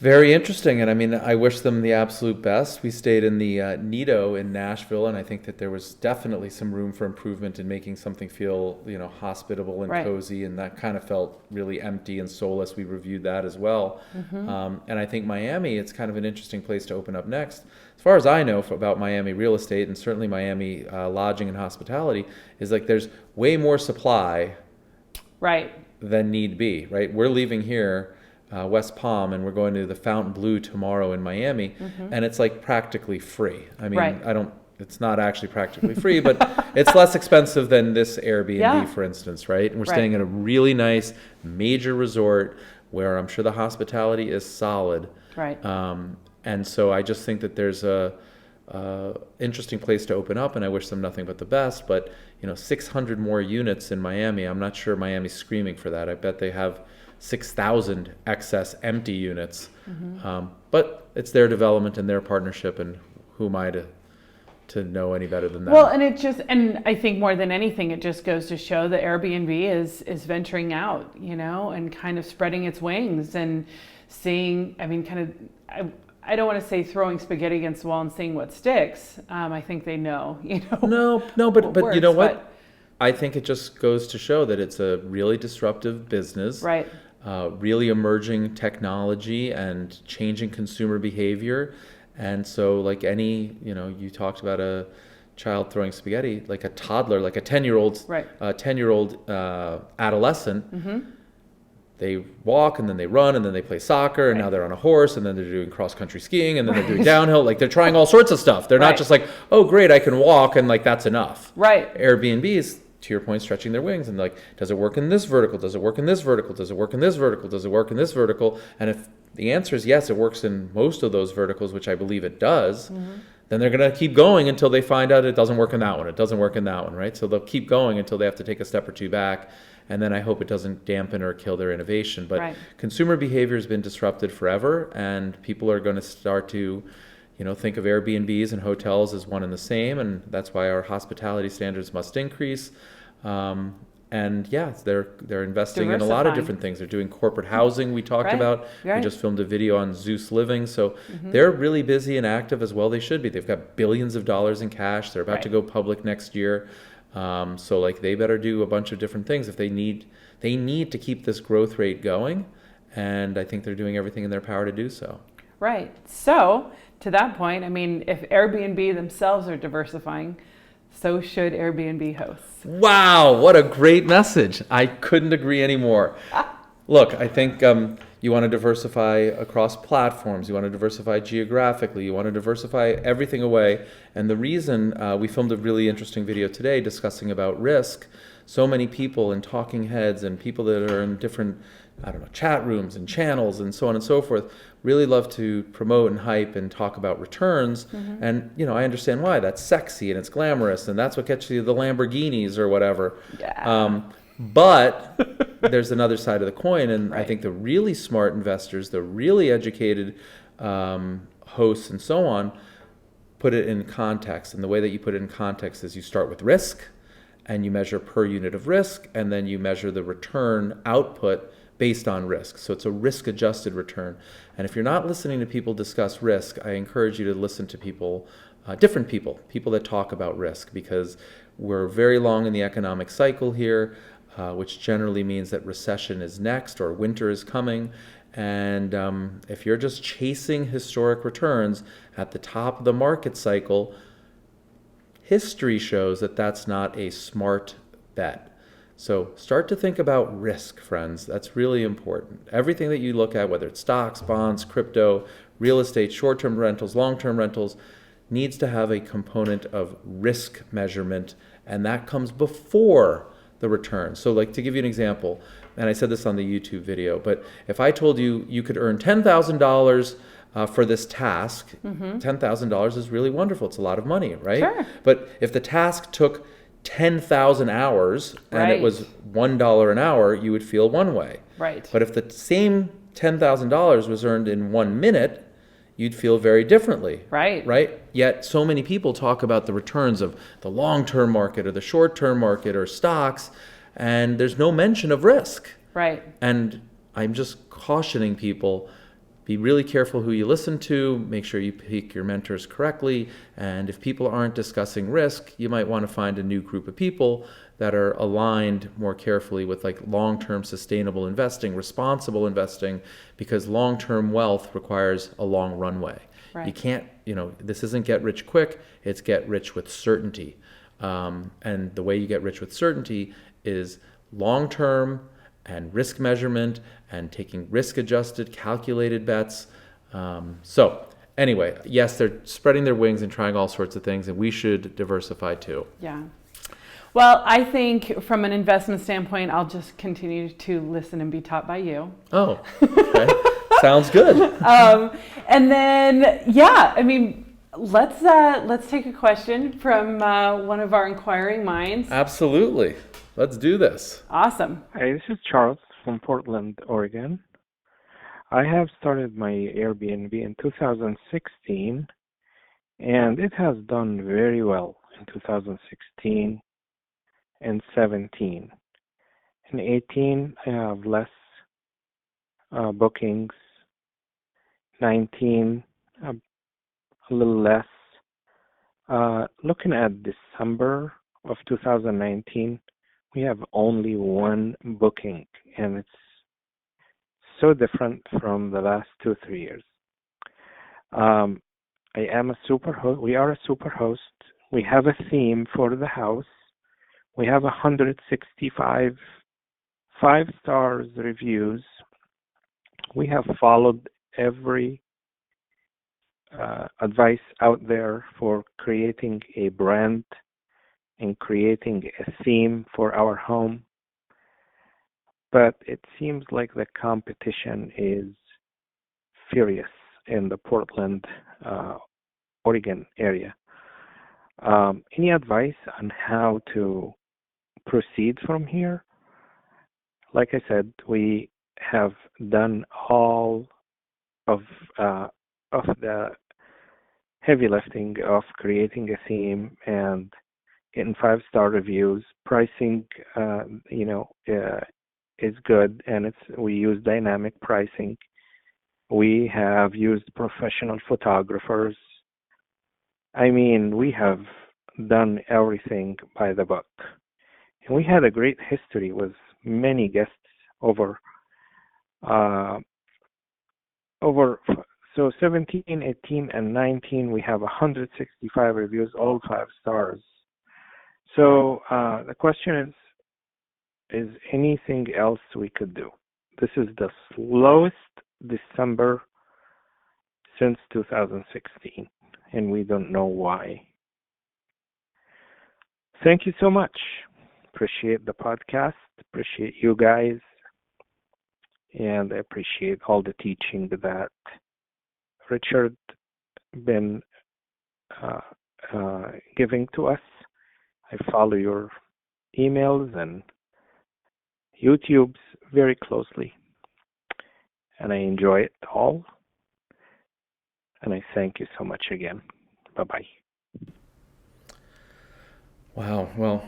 Very interesting, and I mean, I wish them the absolute best. We stayed in the Nido in Nashville, and I think that there was definitely some room for improvement in making something feel, hospitable and Right. cozy, and that kind of felt really empty and soulless. We reviewed that as well. And I think Miami, it's kind of an interesting place to open up next. As far as I know about Miami real estate, and certainly Miami lodging and hospitality, is like there's way more supply Right. than need be, right? We're leaving here, West Palm, and we're going to the Fontainebleau tomorrow in Miami, and it's like practically free. I mean, Right. it's not actually practically free, but it's less expensive than this Airbnb, Yeah. for instance, right? And we're Right. staying in a really nice major resort where I'm sure the hospitality is solid. Right. And so I just think that there's a interesting place to open up, and I wish them nothing but the best. But 600 more units in Miami. I'm not sure Miami's screaming for that. I bet they have 6,000 excess empty units. But it's their development and their partnership, and who am I to know any better than that? Well, and I think more than anything, it just goes to show that Airbnb is venturing out, and kind of spreading its wings and seeing, I don't want to say throwing spaghetti against the wall and seeing what sticks. I think they know, No, but works, you know what? I think it just goes to show that it's a really disruptive business. Right. Really emerging technology and changing consumer behavior. And so like any, you talked about a child throwing spaghetti, like a toddler, like a 10-year-old, Right. 10-year-old adolescent, they walk and then they run and then they play soccer and now they're on a horse and then they're doing cross-country skiing and then they're doing downhill. Like, they're trying all sorts of stuff. They're not just like, oh, great, I can walk and like that's enough. Right. Airbnb is, to your point, stretching their wings and like, does it work in this vertical? Does it work in this vertical? Does it work in this vertical? Does it work in this vertical? And if the answer is yes, it works in most of those verticals, which I believe it does, then they're going to keep going until they find out it doesn't work in that one. It doesn't work in that one, right? So they'll keep going until they have to take a step or two back. And then I hope it doesn't dampen or kill their innovation. But consumer behavior has been disrupted forever, and people are going to start to, think of Airbnbs and hotels as one and the same, and that's why our hospitality standards must increase. And yeah, they're investing in a lot of different things. They're doing corporate housing we talked about. We just filmed a video on Zeus Living. So they're really busy and active as well. They should be. They've got billions of dollars in cash. They're about to go public next year. So like, they better do a bunch of different things if they need to keep this growth rate going. And I think they're doing everything in their power to do so. Right. So to that point, if Airbnb themselves are diversifying, so should Airbnb hosts. Wow, what a great message. I couldn't agree anymore. Look, I think you want to diversify across platforms. You want to diversify geographically. You want to diversify everything away. And the reason we filmed a really interesting video today discussing about risk, so many people and talking heads and people that are in different, chat rooms and channels and so on and so forth, really love to promote and hype and talk about returns. And, I understand why. That's sexy and it's glamorous and that's what gets you the Lamborghinis or whatever. Yeah. But there's another side of the coin, and I think the really smart investors, the really educated hosts and so on, put it in context. And the way that you put it in context is you start with risk, and you measure per unit of risk, and then you measure the return output based on risk. So it's a risk-adjusted return. And if you're not listening to people discuss risk, I encourage you to listen to people, different people that talk about risk, because we're very long in the economic cycle here, which generally means that recession is next or winter is coming. And if you're just chasing historic returns at the top of the market cycle, history shows that that's not a smart bet. So start to think about risk, friends. That's really important. Everything that you look at, whether it's stocks, bonds, crypto, real estate, short-term rentals, long-term rentals, needs to have a component of risk measurement, and that comes before the return. So like, to give you an example, and I said this on the YouTube video, but if I told you you could earn $10,000 for this task, $10,000 is really wonderful. It's a lot of money, right? Sure. But if the task took 10,000 hours and it was $1 an hour, you would feel one way. Right. But if the same $10,000 was earned in 1 minute, you'd feel very differently. Right? Yet so many people talk about the returns of the long-term market or the short-term market or stocks, and there's no mention of risk. Right. And I'm just cautioning people, be really careful who you listen to, make sure you pick your mentors correctly, and if people aren't discussing risk, you might want to find a new group of people that are aligned more carefully with like long-term sustainable investing, responsible investing, because long-term wealth requires a long runway. Right. You can't, this isn't get rich quick, it's get rich with certainty. And the way you get rich with certainty is long-term and risk measurement and taking risk-adjusted, calculated bets. So anyway, yes, they're spreading their wings and trying all sorts of things, and we should diversify too. Yeah. Well, I think from an investment standpoint, I'll just continue to listen and be taught by you. Oh, okay. Sounds good. And then, yeah, I mean, let's take a question from one of our inquiring minds. Absolutely. Let's do this. Awesome. Hi, this is Charles from Portland, Oregon. I have started my Airbnb in 2016, and it has done very well in 2016 and 17. In 18, I have less bookings. 19, a little less. Looking at December of 2019, we have only one booking, and it's so different from the last 2-3 years. I am a super host. We are a super host. We have a theme for the house. We have 165 5 stars reviews. We have followed every advice out there for creating a brand and creating a theme for our home. But it seems like the competition is furious in the Portland, Oregon area. Any advice on how to proceed from here? Like I said, we have done all of the heavy lifting of creating a theme and getting 5-star reviews. Pricing, is good, and we use dynamic pricing. We have used professional photographers. I mean, we have done everything by the book. And we had a great history with many guests over 17, 18, and 19, we have 165 reviews, all 5 stars. So the question is anything else we could do? This is the slowest December since 2016, and we don't know why. Thank you so much. Appreciate the podcast. Appreciate you guys. And I appreciate all the teaching that Richard been giving to us. I follow your emails and YouTubes very closely, and I enjoy it all. And I thank you so much again. Bye-bye. Wow. Well,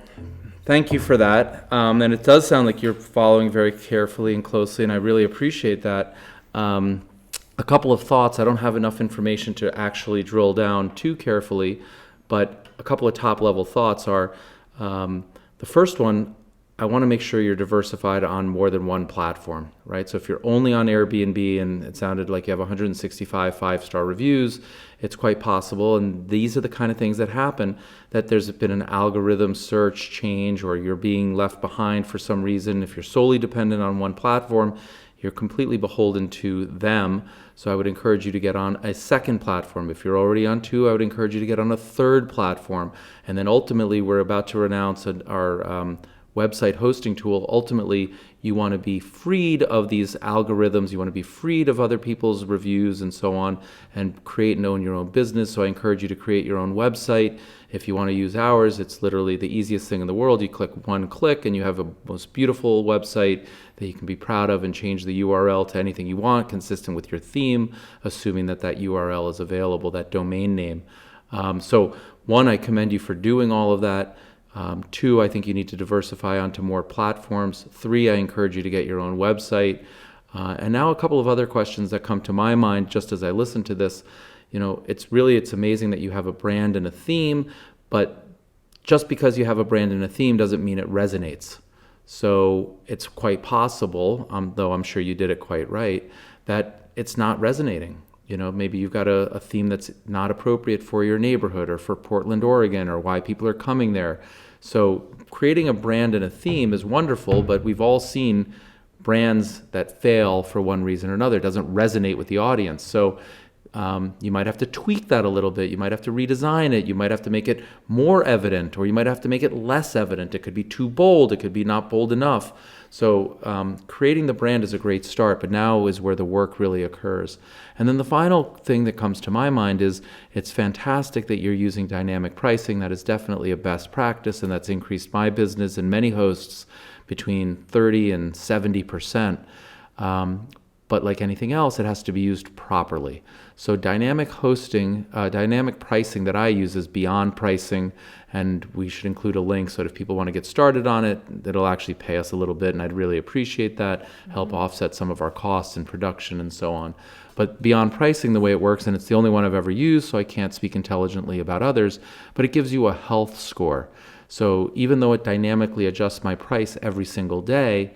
thank you for that. And it does sound like you're following very carefully and closely, and I really appreciate that. A couple of thoughts. I don't have enough information to actually drill down too carefully, but a couple of top level thoughts are, the first one, I want to make sure you're diversified on more than one platform, right? So if you're only on Airbnb and it sounded like you have 165 five-star reviews, it's quite possible, and these are the kind of things that happen, that there's been an algorithm search change, or you're being left behind for some reason. If you're solely dependent on one platform, you're completely beholden to them. So I would encourage you to get on a second platform. If you're already on two, I would encourage you to get on a third platform. And then ultimately, we're about to announce our website hosting tool. Ultimately, you want to be freed of these algorithms. You want to be freed of other people's reviews and so on, and create and own your own business. So I encourage you to create your own website. If you want to use ours, it's literally the easiest thing in the world. You click one click and you have a most beautiful website that you can be proud of, and change the URL to anything you want, consistent with your theme, assuming that that URL is available, that domain name. So one, I commend you for doing all of that. Two, I think you need to diversify onto more platforms. Three, I encourage you to get your own website. And now a couple of other questions that come to my mind just as I listen to this. It's amazing that you have a brand and a theme, but just because you have a brand and a theme doesn't mean it resonates. So it's quite possible, though I'm sure you did it quite right, that it's not resonating. Maybe you've got a theme that's not appropriate for your neighborhood or for Portland, Oregon, or why people are coming there. So creating a brand and a theme is wonderful, but we've all seen brands that fail for one reason or another. It doesn't resonate with the audience. So you might have to tweak that a little bit. You might have to redesign it. You might have to make it more evident, or you might have to make it less evident. It could be too bold. It could be not bold enough. So creating the brand is a great start, but now is where the work really occurs. And then the final thing that comes to my mind is, it's fantastic that you're using dynamic pricing. That is definitely a best practice, and that's increased my business and many hosts between 30 and 70%. But like anything else, it has to be used properly. So dynamic pricing that I use is Beyond Pricing, and we should include a link so that if people want to get started on it, it'll actually pay us a little bit, and I'd really appreciate that, help offset some of our costs in production and so on. But Beyond Pricing, the way it works, and it's the only one I've ever used, so I can't speak intelligently about others, but it gives you a health score. So even though it dynamically adjusts my price every single day,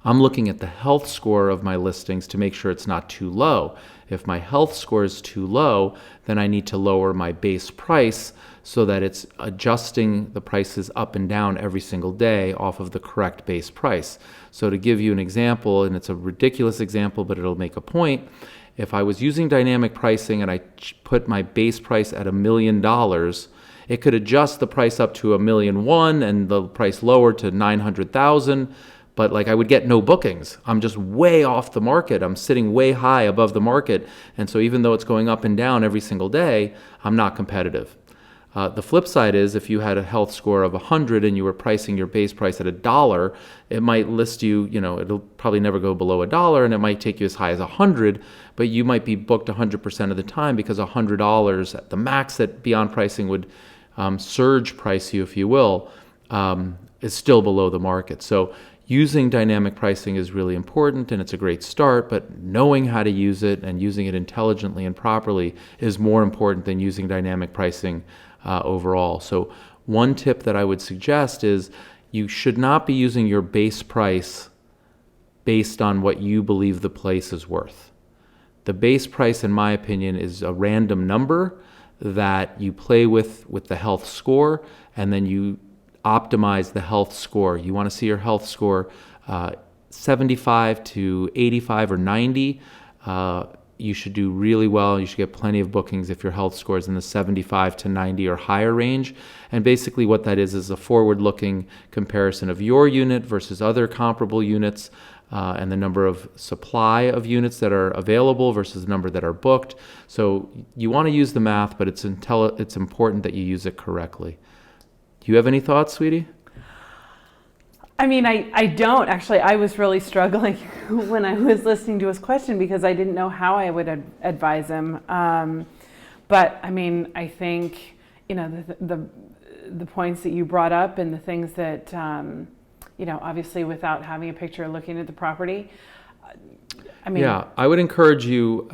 I'm looking at the health score of my listings to make sure it's not too low. If my health score is too low, then I need to lower my base price so that it's adjusting the prices up and down every single day off of the correct base price. So to give you an example, and it's a ridiculous example, but it'll make a point. If I was using dynamic pricing and I put my base price at $1 million, it could adjust the price up to $1.1 million and the price lower to $900,000. But I would get no bookings. I'm just way off the market. I'm sitting way high above the market. And so even though it's going up and down every single day, I'm not competitive. The flip side is, if you had a health score of 100 and you were pricing your base price at $1, it might list you, it'll probably never go below $1, and it might take you as high as 100, but you might be booked 100% of the time, because $100 at the max that Beyond Pricing would surge price you, if you will, is still below the market. So using dynamic pricing is really important, and it's a great start, but knowing how to use it and using it intelligently and properly is more important than using dynamic pricing overall. So one tip that I would suggest is, you should not be using your base price based on what you believe the place is worth. The base price, in my opinion, is a random number that you play with the health score, and then you optimize the health score. You want to see your health score 75 to 85 or 90. You should do really well. You should get plenty of bookings if your health score is in the 75 to 90 or higher range. And basically what that is a forward-looking comparison of your unit versus other comparable units, and the number of supply of units that are available versus the number that are booked. So you want to use the math, but it's important that you use it correctly. Do you have any thoughts, sweetie? I mean, I don't actually. I was really struggling when I was listening to his question, because I didn't know how I would advise him. But I mean, I think, the the points that you brought up and the things that, obviously without having a picture looking at the property. Yeah, I would encourage you,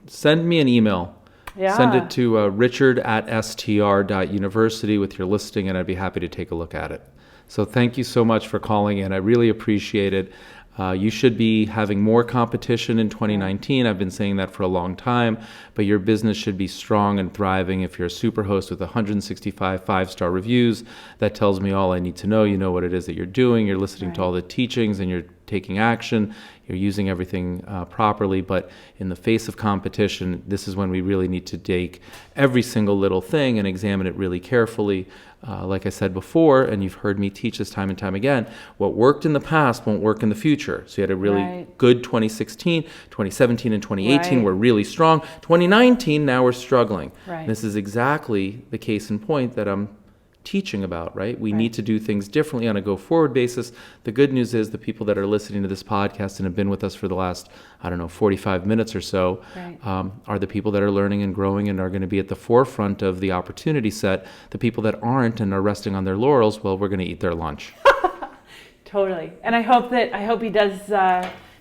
send me an email. Yeah. Send it to richard@str.university with your listing, and I'd be happy to take a look at it. So thank you so much for calling in. I really appreciate it. You should be having more competition in 2019. I've been saying that for a long time, but your business should be strong and thriving. If you're a superhost with 165 five-star reviews, that tells me all I need to know. You know what it is that you're doing. You're listening to all the teachings and you're taking action. You're using everything properly. But in the face of competition, this is when we really need to take every single little thing and examine it really carefully. Like I said before, and you've heard me teach this time and time again, what worked in the past won't work in the future. So you had a really good 2016, 2017 and 2018 were really strong. 2019, now we're struggling. Right. This is exactly the case in point that I'm teaching about, right? We need to do things differently on a go-forward basis. The good news is the people that are listening to this podcast and have been with us for the last, 45 minutes or so, are the people that are learning and growing and are going to be at the forefront of the opportunity set. The people that aren't and are resting on their laurels, well, we're going to eat their lunch. Totally. And I hope he does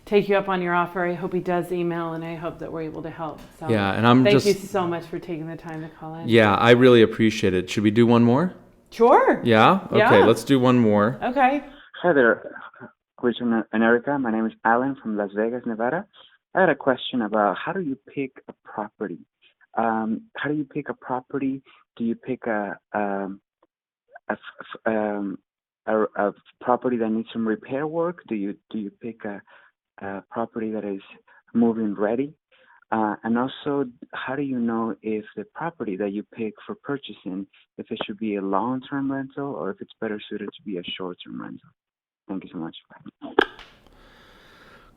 take you up on your offer. I hope he does email, and I hope that we're able to help. So and thank you so much for taking the time to call in. Yeah, I really appreciate it. Should we do one more? Sure. Yeah? Okay, let's do one more. Okay. Hi there, Christian and Erica. My name is Alan from Las Vegas, Nevada. I had a question about how do you pick a property? How do you pick a property? Do you pick a property that needs some repair work? Do you pick a property that is move-in ready? And also, how do you know if the property that you pick for purchasing, if it should be a long-term rental or if it's better suited to be a short-term rental? Thank you so much. Bye.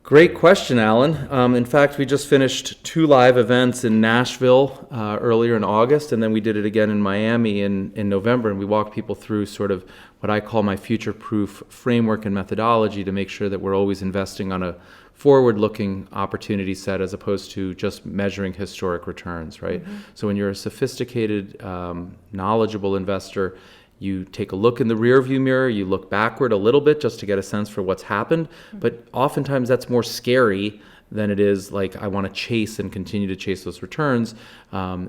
Great question, Alan. In fact, we just finished 2 live events in Nashville earlier in August, and then we did it again in Miami in November, and we walked people through sort of what I call my future-proof framework and methodology to make sure that we're always investing on a forward-looking opportunity set as opposed to just measuring historic returns, right? Mm-hmm. So when you're a sophisticated, knowledgeable investor, you take a look in the rearview mirror, you look backward a little bit just to get a sense for what's happened, but oftentimes that's more scary than it is like I want to chase and continue to chase those returns.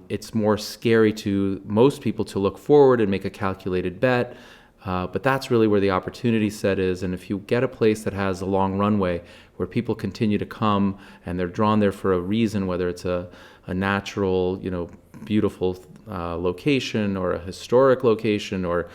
It's more scary to most people to look forward and make a calculated bet. But that's really where the opportunity set is. And if you get a place that has a long runway where people continue to come and they're drawn there for a reason, whether it's a natural, beautiful location or a historic location or,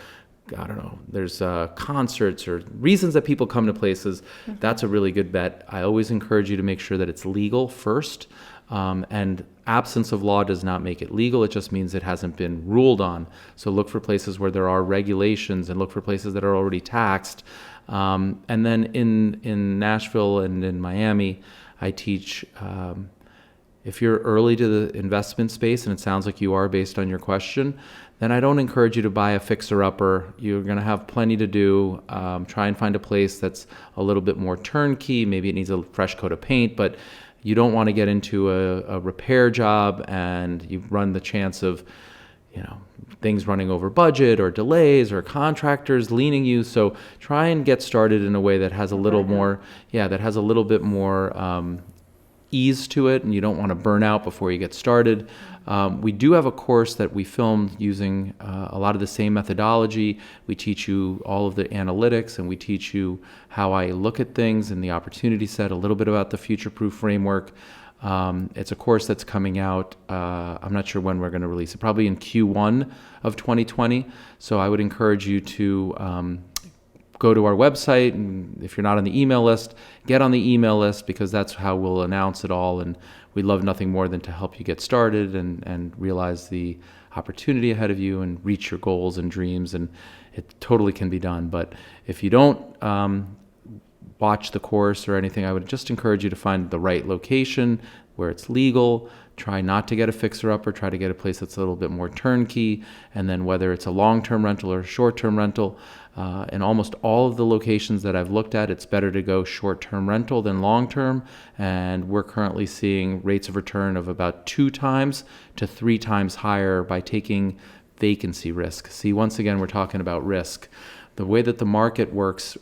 I don't know, there's concerts or reasons that people come to places, that's a really good bet. I always encourage you to make sure that it's legal first. And absence of law does not make it legal. It just means it hasn't been ruled on. So look for places where there are regulations and look for places that are already taxed. And then in Nashville and in Miami, I teach, if you're early to the investment space, and it sounds like you are based on your question, then I don't encourage you to buy a fixer-upper. You're going to have plenty to do. Try and find a place that's a little bit more turnkey. Maybe it needs a fresh coat of paint, but you don't want to get into a repair job and you run the chance of, things running over budget or delays or contractors leaning you. So try and get started in a way that has a little more, bit more ease to it, and you don't want to burn out before you get started. We do have a course that we filmed using a lot of the same methodology. We teach you all of the analytics, and we teach you how I look at things and the opportunity set, a little bit about the future-proof framework. It's a course that's coming out, I'm not sure when we're going to release it, probably in Q1 of 2020. So I would encourage you to go to our website, and if you're not on the email list, get on the email list, because that's how we'll announce it all. And we'd love nothing more than to help you get started and realize the opportunity ahead of you and reach your goals and dreams. And it totally can be done. But if you don't watch the course or anything, I would just encourage you to find the right location where it's legal. Try not to get a fixer-upper. Try to get a place that's a little bit more turnkey. And then whether it's a long-term rental or a short-term rental, in almost all of the locations that I've looked at, it's better to go short-term rental than long-term. And we're currently seeing rates of return of about 2 times to 3 times higher by taking vacancy risk. See, once again, we're talking about risk. The way that the market works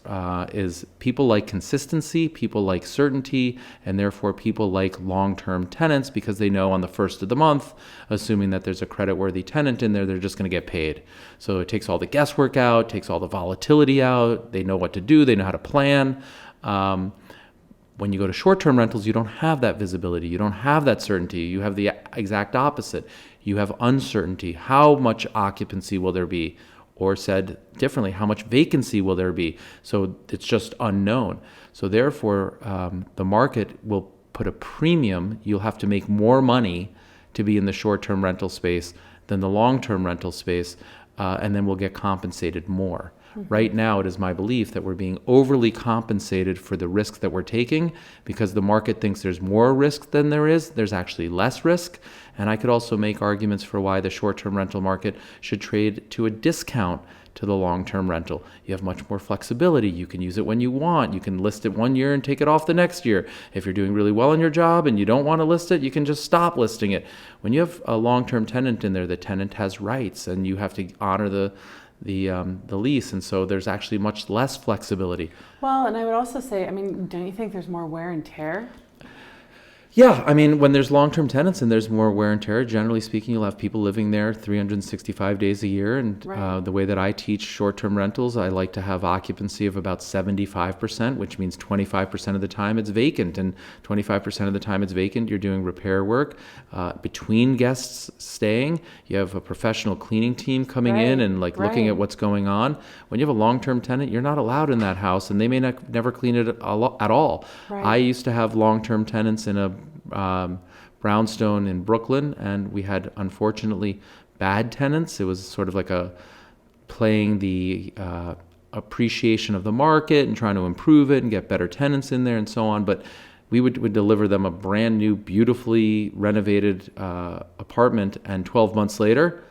is people like consistency, people like certainty, and therefore people like long-term tenants because they know on the first of the month, assuming that there's a credit-worthy tenant in there, they're just going to get paid. So it takes all the guesswork out, takes all the volatility out. They know what to do. They know how to plan. When you go to short-term rentals, you don't have that visibility. You don't have that certainty. You have the exact opposite. You have uncertainty. How much occupancy will there be? Or said differently, how much vacancy will there be? So it's just unknown. So therefore, the market will put a premium. You'll have to make more money to be in the short-term rental space than the long-term rental space, and then we'll get compensated more. Right now, it is my belief that we're being overly compensated for the risk that we're taking because the market thinks there's more risk than there is. There's actually less risk. And I could also make arguments for why the short-term rental market should trade to a discount to the long-term rental. You have much more flexibility. You can use it when you want. You can list it 1 year and take it off the next year. If you're doing really well in your job and you don't want to list it, you can just stop listing it. When you have a long-term tenant in there, the tenant has rights and you have to honor the lease, and so there's actually much less flexibility. Well, and I would also say, I mean, don't you think there's more wear and tear? Yeah, I mean, when there's long-term tenants and there's more wear and tear, generally speaking, you'll have people living there 365 days a year. And Right. The way that I teach short-term rentals, I like to have occupancy of about 75%, which means 25% of the time it's vacant. And 25% of the time it's vacant, you're doing repair work. Between guests staying, you have a professional cleaning team coming in and looking at what's going on. When you have a long-term tenant, you're not allowed in that house, and they may never clean it at all. Right. I used to have long-term tenants in a brownstone in Brooklyn, and we had unfortunately bad tenants. It was sort of like playing the appreciation of the market and trying to improve it and get better tenants in there and so on. But we would deliver them a brand new, beautifully renovated apartment, and 12 months later,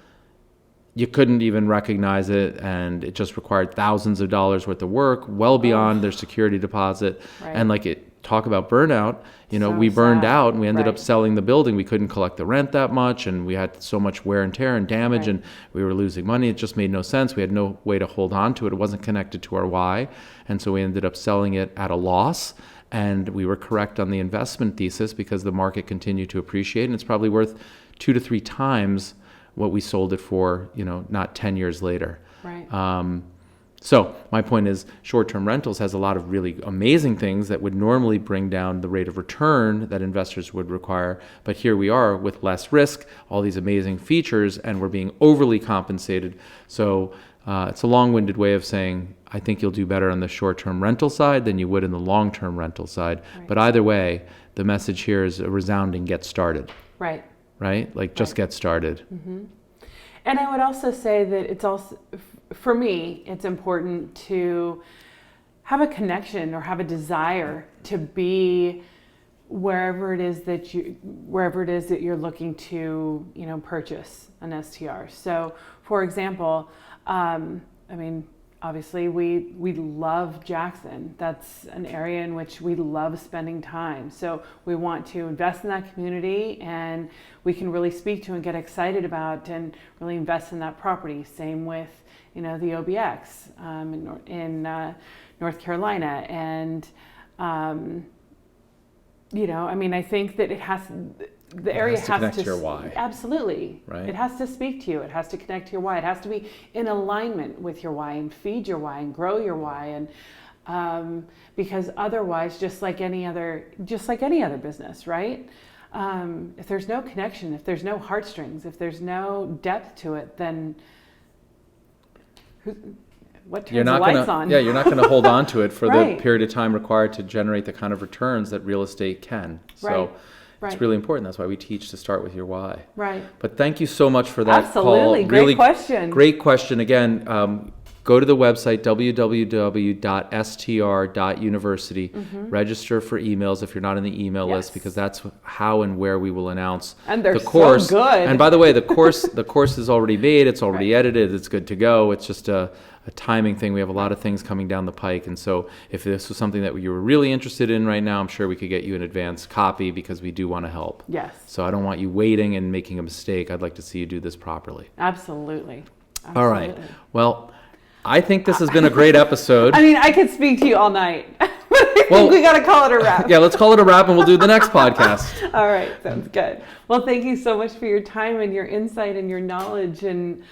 you couldn't even recognize it, and it just required thousands of dollars worth of work, well beyond their security deposit. Right. And talk about burnout, So we burned sad. out and we ended up Right. selling the building. We couldn't collect the rent that much, and we had so much wear and tear and damage, Right. and we were losing money. It just made no sense. We had no way to hold on to it. It wasn't connected to our why, and so we ended up selling it at a loss. And we were correct on the investment thesis because the market continued to appreciate, and it's probably worth 2 to 3 times what we sold it for, not 10 years later. Right. So my point is, short-term rentals has a lot of really amazing things that would normally bring down the rate of return that investors would require. But here we are with less risk, all these amazing features, and we're being overly compensated. So it's a long-winded way of saying, I think you'll do better on the short-term rental side than you would in the long-term rental side. Right. But either way, the message here is a resounding get started, Right. right? Just Right. get started. Mm-hmm. And I would also say that it's also, for me, it's important to have a connection or have a desire to be wherever it is that you're looking to, purchase an STR. So, for example, obviously we love Jackson. That's an area in which we love spending time. So we want to invest in that community, and we can really speak to and get excited about and really invest in that property. Same with, the OBX in North Carolina. And, I think that the area has to connect to your why. Absolutely. Right. It has to speak to you. It has to connect to your why. It has to be in alignment with your why and feed your why and grow your why. And because otherwise, just like any other business, right? If there's no connection, if there's no heartstrings, if there's no depth to it, then what turns the lights on? Yeah, you're not going to hold on to it for Right. the period of time required to generate the kind of returns that real estate can. So Right. it's Right. really important. That's why we teach to start with your why. Right. But thank you so much for that Absolutely. call. Great question. Great question. Again, go to the website, www.str.university, register for emails if you're not in the email list, because that's how and where we will announce And they're the course. so good. And by the way, the course is already made, it's already edited, it's good to go. It's just a timing thing. We have a lot of things coming down the pike. And so if this was something that you were really interested in right now, I'm sure we could get you an advance copy, because we do want to help. Yes. So I don't want you waiting and making a mistake. I'd like to see you do this properly. Absolutely. All right. Well, I think this has been a great episode. I mean, I could speak to you all night. But I think we got to call it a wrap. Yeah, let's call it a wrap, and we'll do the next podcast. All right. Sounds good. Well, thank you so much for your time and your insight and your knowledge and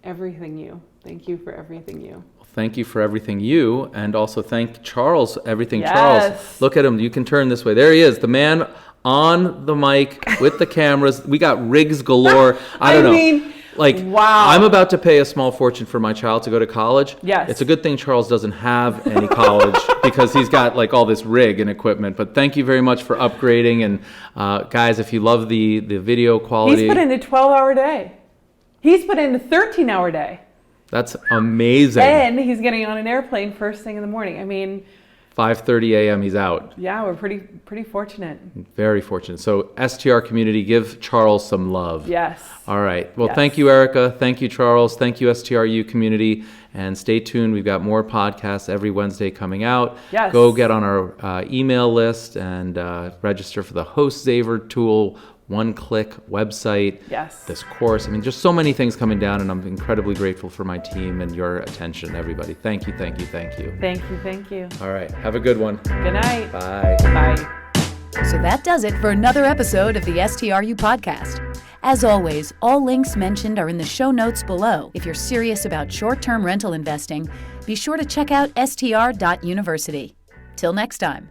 everything you. Thank you for everything you. Thank you for everything you, and also thank Charles, everything Yes. Charles. Look at him. You can turn this way. There he is, the man on the mic with the cameras. We got rigs galore. I don't know. mean, Like, wow. I'm about to pay a small fortune for my child to go to college. Yes. It's a good thing Charles doesn't have any college because he's got like all this rig and equipment. But thank you very much for upgrading. And guys, if you love the video quality. He's put in a 12-hour day. He's put in a 13-hour day. That's amazing. And he's getting on an airplane first thing in the morning. I mean, 5:30 a.m. he's out. yeah, we're pretty fortunate. Very fortunate. So STR community, give Charles some love. Yes. All right. Well, Yes. Thank you, Erica. Thank you, Charles. Thank you, STRU community. And stay tuned. We've got more podcasts every Wednesday coming out. Yes. Go get on our email list and register for the HostZaver tool, one-click website. Yes. This course. I mean, just so many things coming down, and I'm incredibly grateful for my team and your attention, everybody. Thank you, thank you, thank you. Thank you. Thank you. All right. Have a good one. Good night. Bye. Bye. So that does it for another episode of the STRU podcast. As always, all links mentioned are in the show notes below. If you're serious about short-term rental investing, be sure to check out str.university. Till next time.